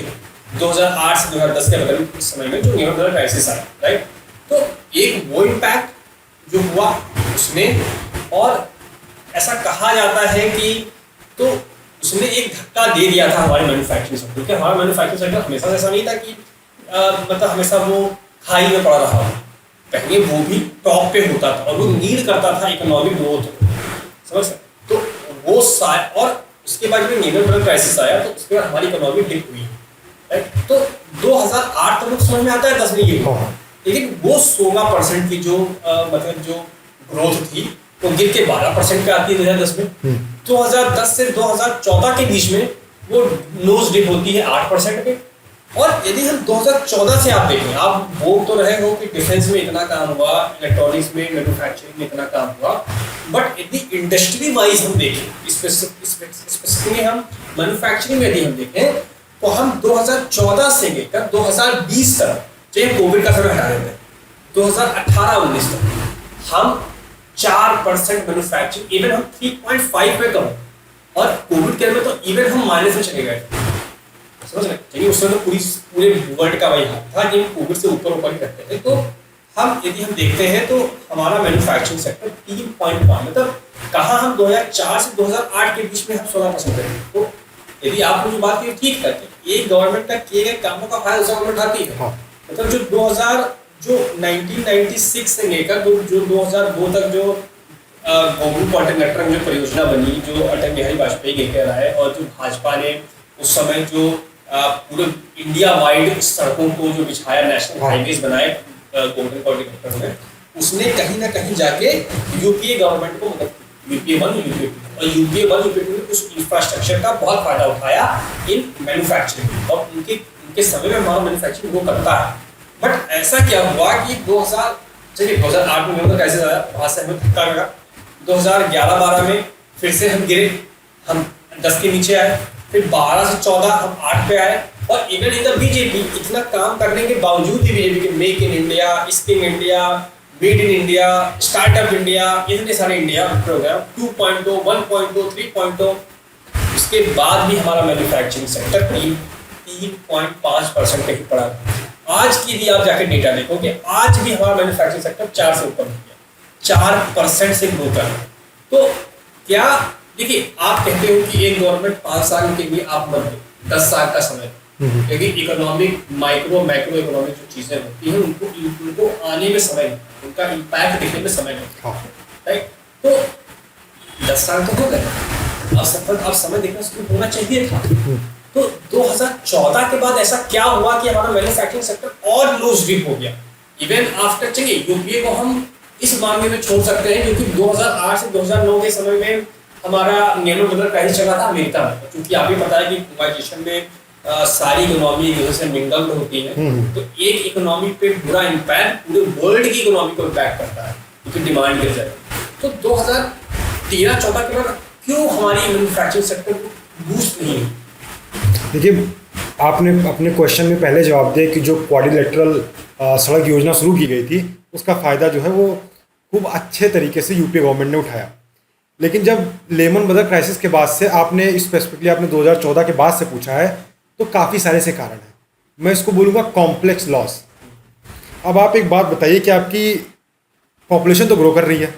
2008 से 2010 के बदल उस समय में जो न्यूक्लियर क्राइसिस आया, राइट। तो एक वो इम्पैक्ट जो हुआ उसमें, और ऐसा कहा जाता है कि तो उसने एक धक्का दे दिया था हमारे मैन्युफैक्चरिंग सेक्टर, क्योंकि हमारा मैन्युफैक्चरिंग सेक्टर हमेशा ऐसा नहीं था कि मतलब हमेशा वो खाई में पड़ा रहा, पहले वो भी टॉप पे होता था और वो नीड करता था इकोनॉमिक ग्रोथ, समझ सकते। तो वो और उसके बाद जब न्यूक्लियर क्राइसिस आया तो उसके बाद हमारी इकोनॉमी डिप हुई, राइट। तो 2008 तक समझ में आता है 10 में ये हुआ, लेकिन वो 16% की जो मतलब जो ग्रोथ थी वो गिर के 12% पे आती है 2010 में। 2010 से 2014 के बीच में वो नोज डिप होती है 8% पे। और यदि हम 2014 से आप देखें, आप बोल तो रहे हो कि डिफेंस में इतना काम हुआ, इलेक्ट्रॉनिक्स में, मैन्युफैक्चरिंग में इतना काम हुआ, बट यदि इंडस्ट्री वाइज हम देखें, स्पेसिफिकली हम मैन्युफैक्चरिंग में यदि हम देखें, तो हम 2014 से लेकर 2020 तक, चाहे कोविड का समय हटा देते हैं, 2018-19 तक हम 4% मैन्युफैक्चरिंग, इवन हम 3.5 पे कम, और कोविड के में तो इवन हम माइनस में चले गए, समझ रहे। यानी उसमें तो पूरे वर्ल्ड का वही हाल था कि कोविड से ऊपर ही रहते थे। तो हम यदि हम देखते हैं तो हमारा मैन्युफैक्चरिंग सेक्टर 3.5, मतलब कहाँ हम 2004 से 2008 के बीच में हम 16% रहे। तो यदि आप जो बात की ठीक करते हैं, एक गवर्नमेंट का किए गए कामों का फायदा गवर्नमेंट उठाती है। मतलब जो 1996 से लेकर जो 2002 तक जो गोकुल क्वांटम नेटवर्क जो परियोजना बनी, जो अटल बिहारी वाजपेयी लेकर आए, और जो भाजपा ने उस समय जो पूरे इंडिया वाइड सड़कों को जो बिछाया, नेशनल हाँ। हाईवेज बनाए गोल्डन कॉरिडोर में, उसने कहीं ना कहीं जाके यूपीए गवर्नमेंट को मदद की, यूपीए 1 यूपीए 2, और यूपीए 1 यूपीए 2 ने उस इंफ्रास्ट्रक्चर का बहुत फायदा उठाया इन मैन्युफैक्चरिंग, और उनके समय में हमारा मैन्युफैक्चरिंग वो करता है। बट ऐसा क्या हुआ कि 2008 में मतलब कैसे आया, वहाँ से हमें धक्का लगा, 2011-12 में फिर से हम गिरे, हम 10 के नीचे आए, फिर 12 से 14 हम 8 पे आए, और इवन इन द बीजेपी इतना काम करने के बावजूद भी बीजेपी के make in India, skill India, made in India, startup India, इतने सारे इंडिया प्रोग्राम 2.0, 1.0, 3.0, उसके बाद भी हमारा मैन्युफैक्चरिंग सेक्टर 3.5% कहीं पड़ा। आज की भी आप जाके डेटा देखोगे, आज भी हमारा मैन्युफैक्चरिंग सेक्टर 4 से ऊपर हो गया, 4% से ग्रो कर रहा है। तो क्या देखिए, आप कहते हो कि एक गवर्नमेंट 5 साल के लिए आप मत दो, 10 साल का समय, क्योंकि इकोनॉमिक माइक्रो मैक्रो इकोनॉमिक जो चीजें होती हैं उनको आने में समय नहीं, उनका इम्पैक्ट दिखने में समय नहीं, राइट। तो 10 साल तो हो गए, अब समय देखना शुरू होना चाहिए था। तो 2014 के बाद ऐसा क्या हुआ कि हमारा मैन्युफैक्चरिंग सेक्टर और लूज डीप हो गया। इवन आफ्टर, चलिए यूपीए को हम इस मामले में छोड़ सकते हैं, क्योंकि 2008 से 2009 के समय में हमारा नैनो डॉलर प्राइस चला था अमेरिका में, क्योंकि आप ही पता है कि ग्लोबलाइजेशन में सारी इकोनॉमी एक दूसरे से मिंगल्ड होती है, तो एक इकोनॉमी पे बुरा इम्पैक्ट पूरे वर्ल्ड की इकोनॉमी को इम्पैक्ट करता है, क्योंकि डिमांड गिर जाए। तो 2013-14 के बाद क्यों हमारी मैन्युफैक्चरिंग सेक्टर को बूस्ट नहीं हुई? देखिए, आपने अपने क्वेश्चन में पहले जवाब दिया कि जो क्वाड्रिलेटरल सड़क योजना शुरू की गई थी, उसका फ़ायदा जो है वो खूब अच्छे तरीके से यूपी गवर्नमेंट ने उठाया। लेकिन जब लेमन ब्रदर क्राइसिस के बाद से आपने स्पेसिफिकली आपने 2014 के बाद से पूछा है, तो काफ़ी सारे से कारण हैं। मैं इसको बोलूँगा कॉम्प्लेक्स लॉस। अब आप एक बात बताइए कि आपकी पॉपुलेशन तो ग्रो कर रही है,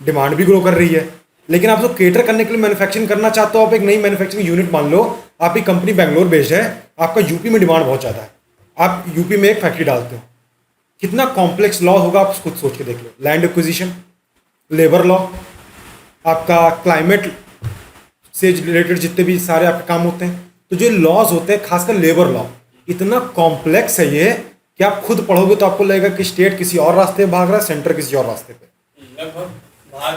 डिमांड भी ग्रो कर रही है, लेकिन आप तो केटर करने के लिए मैन्युफैक्चरिंग करना चाहते हो। आप एक नई मैन्युफैक्चरिंग यूनिट मान लो, आपकी कंपनी बेंगलोर बेस्ड है, आपका यूपी में डिमांड बहुत ज़्यादा है, आप यूपी में एक फैक्ट्री डालते हो, कितना कॉम्प्लेक्स लॉ होगा आप खुद सोच के देख लो। लैंड एक्विजिशन, लेबर लॉ, आपका क्लाइमेट से रिलेटेड जितने भी सारे आपके काम होते हैं, तो जो लॉज होते हैं खासकर लेबर लॉ, इतना कॉम्प्लेक्स है ये कि आप खुद पढ़ोगे तो आपको लगेगा कि स्टेट किसी और रास्ते पे भाग रहा है, सेंटर किसी और रास्ते पे। लगभग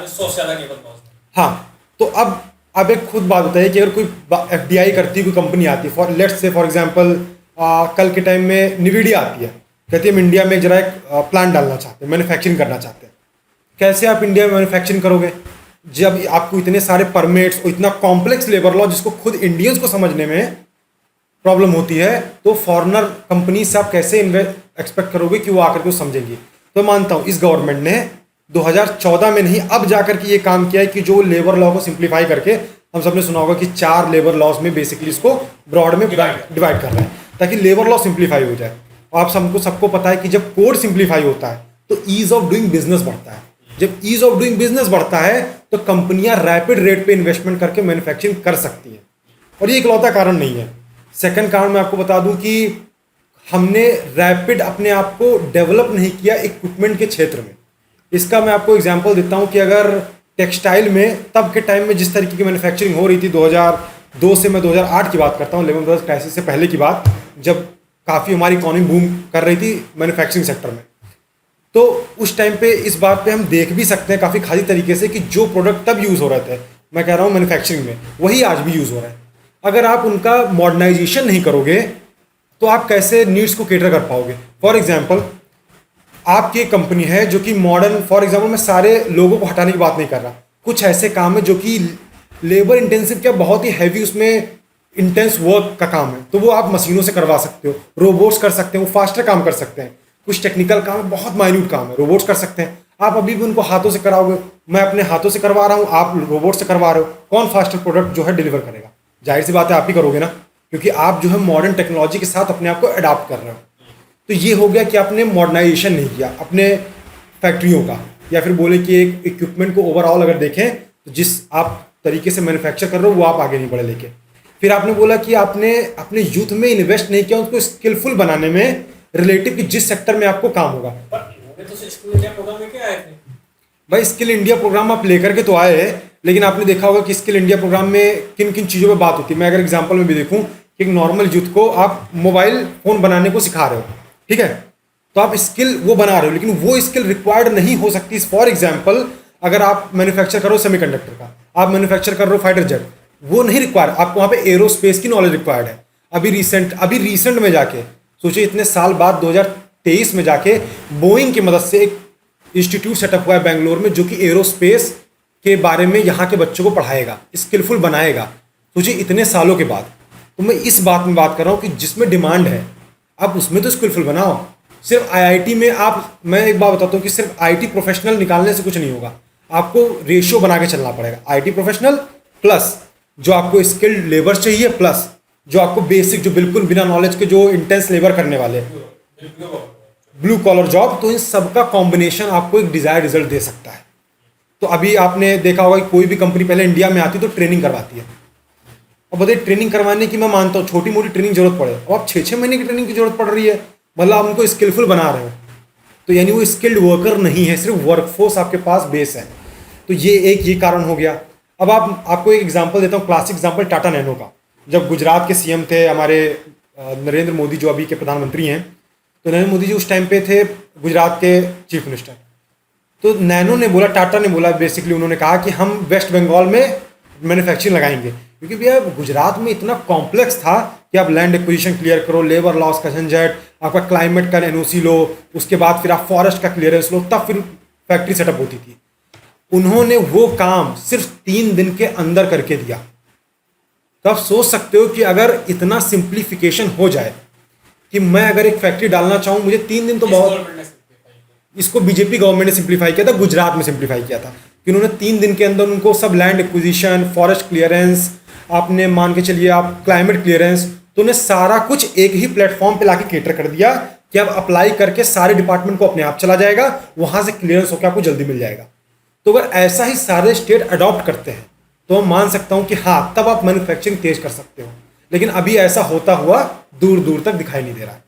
100 से ज़्यादा लेबर लॉज। हाँ, तो अब एक खुद बात बताइए कि अगर कोई एफडीआई करती कोई कंपनी आती है, फॉर एग्जांपल कल के टाइम में निविडिया आती है, कहती है हम इंडिया में जरा एक प्लांट डालना चाहते हैं, मैन्युफैक्चरिंग करना चाहते हैं। कैसे आप इंडिया में मैन्युफैक्चरिंग करोगे जब आपको इतने सारे परमिट्स और इतना कॉम्प्लेक्स लेबर लॉ जिसको खुद इंडियंस को समझने में प्रॉब्लम होती है? तो फॉरेनर कंपनी से आप कैसे एक्सपेक्ट करोगे कि वो आकर के समझेंगी? तो मानता हूँ इस गवर्नमेंट ने 2014 में नहीं, अब जाकर के ये काम किया है कि जो लेबर लॉ को सिंप्लीफाई करके, हम सबने सुना होगा कि 4 लेबर लॉज में बेसिकली इसको ब्रॉड में डिवाइड कर रहे हैं ताकि लेबर लॉ सिंप्लीफाई हो जाए। और आप सबको पता है कि जब कोड सिंप्लीफाई होता है तो ईज ऑफ डूइंग बिजनेस बढ़ता है। जब ईज ऑफ डूइंग बिजनेस बढ़ता है तो कंपनियां रैपिड रेट पे इन्वेस्टमेंट करके मैन्युफैक्चरिंग कर सकती हैं, और ये इकलौता कारण नहीं है। सेकंड कारण मैं आपको बता दूं कि हमने रैपिड अपने आप को डेवलप नहीं किया इक्विपमेंट के क्षेत्र में। इसका मैं आपको एग्जांपल देता हूं कि अगर टेक्सटाइल में तब के टाइम में जिस तरीके की मैन्युफैक्चरिंग हो रही थी, 2002 से मैं 2008 की बात करता हूं, लेमन ब्रदर्स क्राइसिस से पहले की बात, जब काफ़ी हमारी इकोनॉमी बूम कर रही थी मैन्युफैक्चरिंग सेक्टर में, तो उस टाइम पे इस बात पे हम देख भी सकते हैं काफ़ी खासी तरीके से कि जो प्रोडक्ट तब यूज़ हो रहे थे, मैं कह रहा हूँ मैन्युफैक्चरिंग में, वही आज भी यूज़ हो रहा है। अगर आप उनका मॉडर्नाइजेशन नहीं करोगे तो आप कैसे नीड्स को केटर कर पाओगे? फॉर एग्जांपल, आपकी एक कंपनी है जो कि मॉडर्न, फॉर एग्जांपल मैं सारे लोगों को हटाने की बात नहीं कर रहा, कुछ ऐसे काम है जो कि लेबर इंटेंसिव क्या बहुत ही हैवी उसमें इंटेंस वर्क का काम है, तो वो आप मशीनों से करवा सकते हो, रोबोट्स कर सकते हैं, वो फास्टर काम कर सकते हैं। कुछ टेक्निकल काम है, बहुत माइन्यूट काम है, रोबोट्स कर सकते हैं। आप अभी भी उनको हाथों से कराओगे, मैं अपने हाथों से करवा रहा हूँ, आप रोबोट से करवा रहे हो, कौन फास्टर प्रोडक्ट जो है डिलीवर करेगा? जाहिर सी बात है आप ही करोगे ना, क्योंकि आप जो है मॉडर्न टेक्नोलॉजी के साथ अपने आप को अडाप्ट कर रहे हो। तो ये हो गया कि आपने मॉडर्नाइजेशन नहीं किया अपने फैक्ट्रियों का, या फिर बोले कि एक इक्विपमेंट को ओवरऑल अगर देखें तो जिस आप तरीके से मैन्युफैक्चर कर रहे हो वो आप आगे नहीं बढ़े लेके। फिर आपने बोला कि आपने अपने यूथ में इन्वेस्ट नहीं किया उसको स्किलफुल बनाने में, रिलेटिव कि जिस सेक्टर में आपको काम होगा। भाई स्किल इंडिया प्रोग्राम आप लेकर के तो आए हैं, लेकिन आपने देखा होगा कि स्किल इंडिया प्रोग्राम में किन किन चीज़ों पे बात होती है। मैं अगर एग्जांपल में भी देखूं कि एक नॉर्मल यूथ को आप मोबाइल फ़ोन बनाने को सिखा रहे हो, ठीक है, तो आप स्किल वो बना रहे हो, लेकिन वो स्किल रिक्वायर्ड नहीं हो सकती। फॉर एग्जाम्पल, अगर आप मैन्युफैक्चर करो सेमीकंडक्टर का, आप मैन्युफैक्चर कर रहे हो फाइटर जेट, वो नहीं रिक्वायर्ड, आपको वहाँ पे एरोस्पेस की नॉलेज रिक्वायर्ड है। अभी रिसेंट में जाके सोचिए, इतने साल बाद 2023 में जाके बोइंग की मदद से एक इंस्टीट्यूट सेटअप हुआ है बेंगलोर में, जो कि एरोस्पेस के बारे में यहाँ के बच्चों को पढ़ाएगा, स्किलफुल बनाएगा। सोचिए इतने सालों के बाद। तो मैं इस बात में बात कर रहा हूँ कि जिसमें डिमांड है आप उसमें तो स्किलफुल बनाओ। सिर्फ आईआईटी में मैं एक बात बताता हूँ कि सिर्फ आईटी प्रोफेशनल निकालने से कुछ नहीं होगा, आपको रेशियो बना के चलना पड़ेगा। आईटी प्रोफेशनल प्लस जो आपको स्किल्ड लेबर चाहिए, प्लस जो आपको बेसिक, जो बिल्कुल बिना नॉलेज के जो इंटेंस लेबर करने वाले, ब्लू कॉलर जॉब, तो इन सबका कॉम्बिनेशन आपको एक डिजायर्ड रिजल्ट दे सकता है। तो अभी आपने देखा होगा कि कोई भी कंपनी पहले इंडिया में आती तो ट्रेनिंग करवाती है। अब बताइए, ट्रेनिंग करवाने की मैं मानता हूँ छोटी मोटी ट्रेनिंग जरूरत पड़े, अब आप 6-6 महीने की ट्रेनिंग की जरूरत पड़ रही है, मतलब आप उनको स्किलफुल बना रहे हो, तो यानी वो स्किल्ड वर्कर नहीं है, सिर्फ वर्कफोर्स आपके पास बेस है। तो ये कारण हो गया। अब आपको एक एग्जांपल देता हूँ, क्लासिक एग्जांपल टाटा नैनो का। जब गुजरात के सीएम थे हमारे नरेंद्र मोदी, जो अभी के प्रधानमंत्री हैं, तो नरेंद्र मोदी जी उस टाइम पे थे गुजरात के चीफ मिनिस्टर। तो नैनो ने बोला, टाटा ने बोला, बेसिकली उन्होंने कहा कि हम वेस्ट बंगाल में मैन्युफैक्चरिंग लगाएंगे, क्योंकि भैया गुजरात में इतना कॉम्प्लेक्स था कि आप लैंड एक्विजिशन क्लियर करो, लेबर लॉस का झंझट, आपका क्लाइमेट का एनओसी लो, उसके बाद फिर आप फॉरेस्ट का क्लियरेंस लो, तब फिर फैक्ट्री सेटअप होती थी। उन्होंने वो काम सिर्फ 3 दिन के अंदर करके दिया। तो आप सोच सकते हो कि अगर इतना सिंप्लीफिकेशन हो जाए कि मैं अगर एक फैक्ट्री डालना चाहूँ, मुझे 3 दिन तो बहुत, इसको बीजेपी गवर्नमेंट ने सिंप्लीफाई किया था, गुजरात में सिंप्लीफाई किया था कि उन्होंने 3 दिन के अंदर उनको सब लैंड एक्विजिशन, फॉरेस्ट क्लियरेंस, आपने मान के चलिए आप क्लाइमेट क्लियरेंस, तो उन्हें सारा कुछ एक ही प्लेटफॉर्म पे लाके कैटर कर दिया कि आप अप्लाई करके सारे डिपार्टमेंट को अपने आप चला जाएगा, वहां से क्लियरेंस होकर आपको जल्दी मिल जाएगा। तो अगर ऐसा ही सारे स्टेट अडॉप्ट करते हैं तो मैं मान सकता हूं कि हाँ, तब आप मैन्युफैक्चरिंग तेज कर सकते हो, लेकिन अभी ऐसा होता हुआ दूर दूर तक दिखाई नहीं दे रहा है।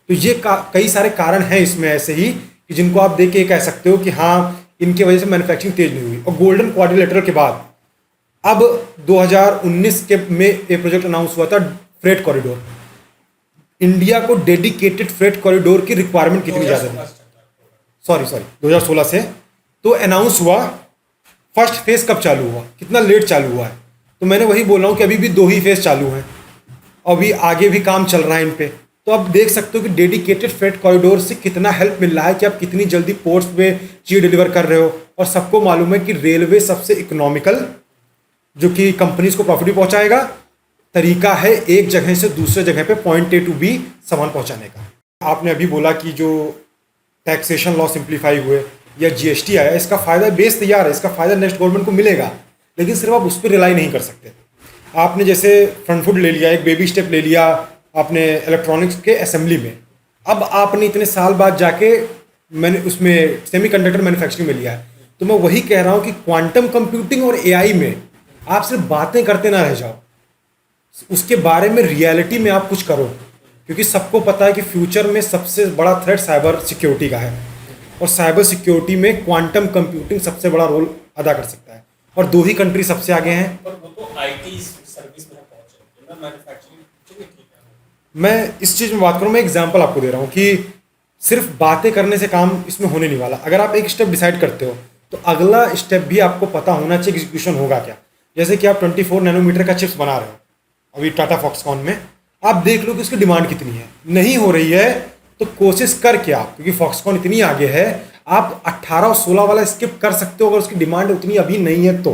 तो ये कई सारे कारण हैं इसमें ऐसे ही कि जिनको आप देख के कह सकते हो कि हाँ, इनकी वजह से मैन्युफैक्चरिंग तेज नहीं हुई। और गोल्डन क्वाड्रिलेटरल के बाद अब 2019 में एक प्रोजेक्ट अनाउंस हुआ था, फ्रेट कॉरिडोर। इंडिया को डेडिकेटेड फ्रेट कॉरिडोर की रिक्वायरमेंट कितनी ज़्यादा थी, सॉरी 2016 से तो अनाउंस हुआ। फर्स्ट फेज कब चालू हुआ, कितना लेट चालू हुआ है, तो मैंने वही बोल रहा हूँ कि अभी भी 2 ही फेज चालू हैं, अभी आगे भी काम चल रहा है इन पे। तो आप देख सकते हो कि डेडिकेटेड फ्रेट कॉरिडोर से कितना हेल्प मिल रहा है कि आप कितनी जल्दी पोर्ट्स पे चीज़ डिलीवर कर रहे हो। और सबको मालूम है कि रेलवे सबसे इकोनॉमिकल, जो कि कंपनीज को प्रॉफिट भी पहुंचाएगा, तरीका है एक जगह से दूसरे जगह पे पॉइंट ए टू बी सामान पहुंचाने का। आपने अभी बोला कि जो टैक्सेशन लॉ सिंप्लीफाई हुए या जीएसटी आया, इसका फ़ायदा बेस तैयार है, इसका फ़ायदा नेक्स्ट गवर्नमेंट को मिलेगा, लेकिन सिर्फ आप उस पर रिलाई नहीं कर सकते। आपने जैसे फ्रंट फुट ले लिया, एक बेबी स्टेप ले लिया आपने इलेक्ट्रॉनिक्स के असेंबली में, अब आपने इतने साल बाद जाके मैंने उसमें सेमीकंडक्टर मैन्युफैक्चरिंग में लिया है। तो मैं वही कह रहा हूँ कि क्वांटम कंप्यूटिंग और एआई में आप सिर्फ बातें करते ना रह जाओ, उसके बारे में रियलिटी में आप कुछ करो, क्योंकि सबको पता है कि फ्यूचर में सबसे बड़ा थ्रेट साइबर सिक्योरिटी का है, और साइबर सिक्योरिटी में क्वांटम कंप्यूटिंग सबसे बड़ा रोल अदा कर सकता है। और 2 ही कंट्री सबसे आगे हैं। पर वो तो आईटी सर्विस में पहुंचे ना, मैन्युफैक्चरिंग ठीक है। मैं इस चीज़ में बात करूँ, मैं एग्जांपल आपको दे रहा हूँ कि सिर्फ बातें करने से काम इसमें होने नहीं वाला। अगर आप एक स्टेप डिसाइड करते हो तो अगला स्टेप भी आपको पता होना चाहिए एग्जीक्यूशन होगा क्या। जैसे कि आप 24 नैनोमीटर का चिप्स बना रहे हो अभी टाटा फॉक्सकॉन में, आप देख लो कि उसकी डिमांड कितनी है। नहीं हो रही है तो कोशिश करके आप, क्योंकि फॉक्सकॉन इतनी आगे है, आप 18 और 16 वाला स्किप कर सकते हो। अगर उसकी डिमांड उतनी अभी नहीं है तो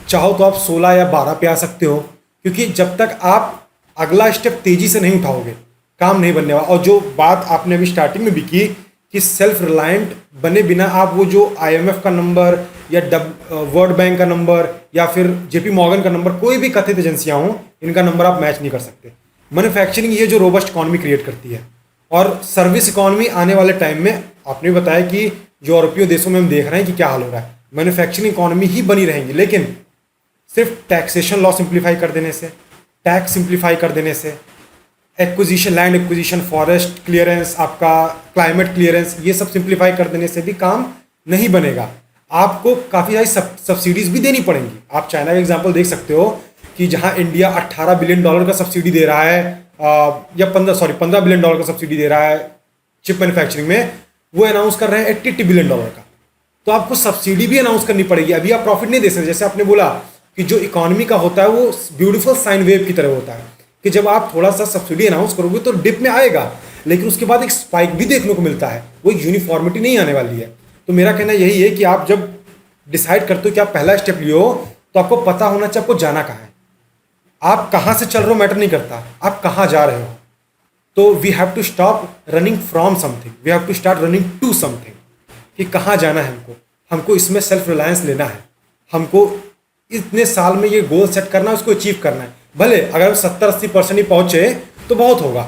चाहो तो आप 16 या 12 पे आ सकते हो, क्योंकि जब तक आप अगला स्टेप तेजी से नहीं उठाओगे काम नहीं बनने वाला। और जो बात आपने अभी स्टार्टिंग में भी की कि सेल्फ रिलायंट बने बिना आप वो जो IMF का नंबर या वर्ल्ड बैंक का नंबर या फिर JP मॉर्गन का नंबर, कोई भी कथित एजेंसियां हों, इनका नंबर आप मैच नहीं कर सकते। मैन्युफैक्चरिंग ये जो रोबस्ट इकॉनमी क्रिएट करती है, और सर्विस इकॉनमी आने वाले टाइम में आपने बताया कि यूरोपीय देशों में हम देख रहे हैं कि क्या हाल हो रहा है। मैन्युफैक्चरिंग इकॉनमी ही बनी रहेंगी, लेकिन सिर्फ टैक्सेशन लॉ सिंप्लीफाई कर देने से, टैक्स सिंप्लीफाई कर देने से, acquisition, land acquisition, forest clearance, आपका क्लाइमेट क्लियरेंस, ये सब सिंप्लीफाई कर देने से भी काम नहीं बनेगा। आपको काफ़ी सारी सब्सिडीज भी देनी पड़ेंगी। आप चाइना का एग्जांपल देख सकते हो कि जहां इंडिया $18 बिलियन का सब्सिडी दे रहा है या 15 बिलियन डॉलर का सब्सिडी दे रहा है चिप मैन्युफैक्चरिंग में, वो अनाउंस कर रहे हैं $80 बिलियन का। तो आपको सब्सिडी भी अनाउंस करनी पड़ेगी, अभी आप प्रॉफिट नहीं दे सकते। जैसे आपने बोला कि जो इकोनॉमी का होता है वो ब्यूटीफुल साइन वेव की तरह होता है कि जब आप थोड़ा सा सब्सिडी अनाउंस करोगे तो डिप में आएगा, लेकिन उसके बाद एक स्पाइक भी देखने को मिलता है, वो यूनिफॉर्मिटी नहीं आने वाली है। तो मेरा कहना यही है कि आप जब डिसाइड करते हो कि आप पहला स्टेप लियो तो आपको पता होना चाहिए आपको जाना कहाँ है। आप कहाँ से चल रहे हो मैटर नहीं करता, आप कहाँ जा रहे हो। तो we have to stop running from something, we have to start running to something, कि कहाँ जाना है हमको। हमको इसमें सेल्फ रिलायंस लेना है, हमको इतने साल में ये गोल सेट करना है, उसको अचीव करना है। भले अगर 70-80% ही पहुँचे तो बहुत होगा,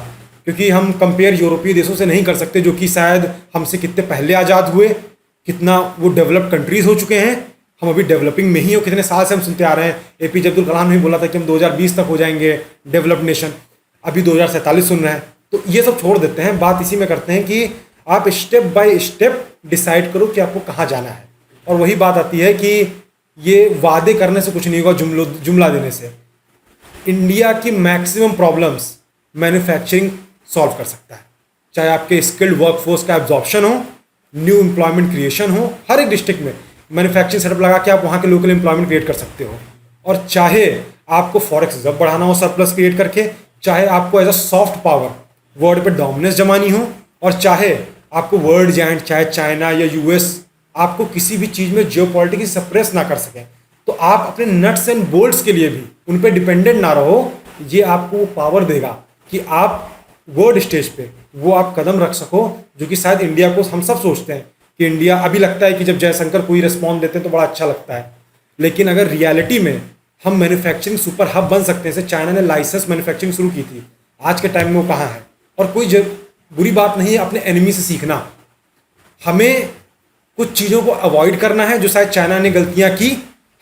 क्योंकि हम कंपेयर यूरोपीय देशों से नहीं कर सकते जो कि शायद हमसे कितने पहले आज़ाद हुए, कितना वो डेवलप्ड कंट्रीज़ हो चुके हैं, हम अभी डेवलपिंग में ही हो। कितने साल से हम सुनते आ रहे हैं, एपीजे अब्दुल कलाम ने बोला था कि हम 2020 तक हो जाएंगे डेवलप्ड नेशन, अभी 2047 सुन रहे हैं। तो ये सब छोड़ देते हैं, बात इसी में करते हैं कि आप स्टेप बाय स्टेप डिसाइड करो कि आपको कहाँ जाना है। और वही बात आती है कि ये वादे करने से कुछ नहीं होगा, जुमला देने से। इंडिया की मैक्सिमम प्रॉब्लम्स मैन्युफैक्चरिंग सॉल्व कर सकता है, चाहे आपके स्किल्ड वर्कफोर्स का एब्जॉर्प्शन हो, न्यू एम्प्लॉयमेंट क्रिएशन हो। हर एक डिस्ट्रिक्ट में मैन्युफैक्चरिंग सेटअप लगा के आप वहाँ के लोकल एम्प्लॉयमेंट क्रिएट कर सकते हो। और चाहे आपको फॉरेक्स रिजर्व बढ़ाना हो सरप्लस क्रिएट करके, चाहे आपको as a soft power world पे डोमिनेंस जमानी हो, और चाहे आपको वर्ल्ड जायंट चाहे चाइना या यूएस आपको किसी भी चीज़ में जियोपॉलिटिक्स सप्रेस ना कर सकें, तो आप अपने नट्स एंड बोल्ट्स के लिए भी उन पर डिपेंडेंट ना रहो। ये आपको पावर देगा कि आप वर्ल्ड स्टेज पे वो आप कदम रख सको, जो कि शायद इंडिया को, हम सब सोचते हैं कि इंडिया, अभी लगता है कि जब जयशंकर कोई रिस्पॉन्स देते हैं तो बड़ा अच्छा लगता है, लेकिन अगर रियलिटी में हम मैन्युफैक्चरिंग सुपर हब बन सकते हैं। जैसे चाइना ने लाइसेंस मैन्युफैक्चरिंग शुरू की थी, आज के टाइम में वो कहाँ है। और कोई बुरी बात नहीं है अपने एनिमी से सीखना, हमें कुछ चीज़ों को अवॉइड करना है जो शायद चाइना ने गलतियाँ की।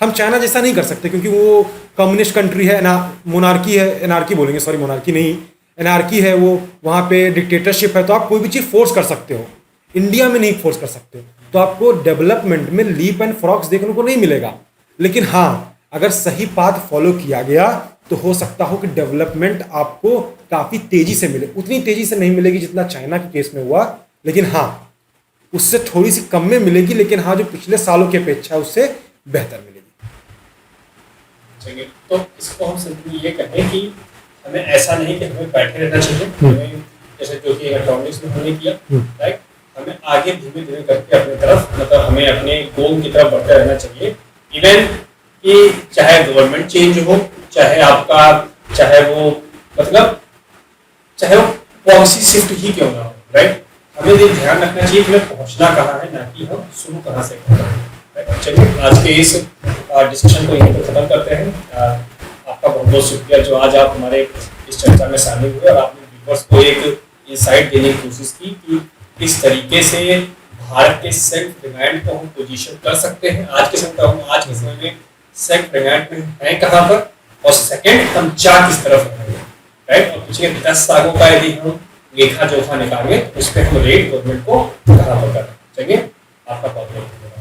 हम चाइना जैसा नहीं कर सकते क्योंकि वो कम्युनिस्ट कंट्री है, ना मोनार्की है, एनार्की बोलेंगे, सॉरी मोनार्की नहीं, एनार्की है वो, वहाँ पे डिक्टेटरशिप है। तो आप कोई भी चीज़ फोर्स कर सकते हो, इंडिया में नहीं फोर्स कर सकते। तो आपको डेवलपमेंट में लीप एंड फ्रॉक्स देखने को नहीं मिलेगा, लेकिन हाँ अगर सही पाथ फॉलो किया गया तो हो सकता हो कि डेवलपमेंट आपको काफ़ी तेज़ी से मिले। उतनी तेज़ी से नहीं मिलेगी जितना चाइना के केस में हुआ, लेकिन हाँ उससे थोड़ी सी कम में मिलेगी, लेकिन हाँ जो पिछले सालों की अपेक्षा उससे बेहतर मिलेगी। चलिए, तो इसको हम सिंपली ये कहें कि हमें ऐसा नहीं कि हमें बैठे रहना चाहिए, हमें जैसे जो कि इलेक्ट्रॉनिक्स में हमने किया, राइट, हमें आगे धीमे धीमे करके अपनी तरफ, मतलब हमें अपने गोल की तरफ बढ़ते रहना चाहिए। इवन कि चाहे गवर्नमेंट चेंज हो, चाहे आपका, चाहे वो मतलब चाहे वो पॉलिसी शिफ्ट ही क्यों ना हो, राइट, हमें ये ध्यान रखना चाहिए कि हमें पहुंचना कहाँ है, ना कि हम शुरू कहाँ से कर रहे हैं। चलिए, आज के इस डिस्कशन को यहीं पर खत्म करते हैं। आपका बहुत बहुत शुक्रिया जो आज आप हमारे इस चर्चा में शामिल हुए और आपने व्यूअर्स को एक इंसाइट देने की कोशिश की कि किस तरीके से भारत के सेल्फ रिलायंट को हम पोजीशन कर सकते हैं। आज के समय में सेल्फ रिलायंट में हैं कहाँ पर, और सेकंड हम जा किस तरफ रहेंगे, राइट। और पिछले 10 सालों का यदि हम लेखा जोखा निकालेंगे उस पर हम रेट गवर्नमेंट को कहाँ पर कर। चलिए, आपका बहुत बहुत धन्यवाद।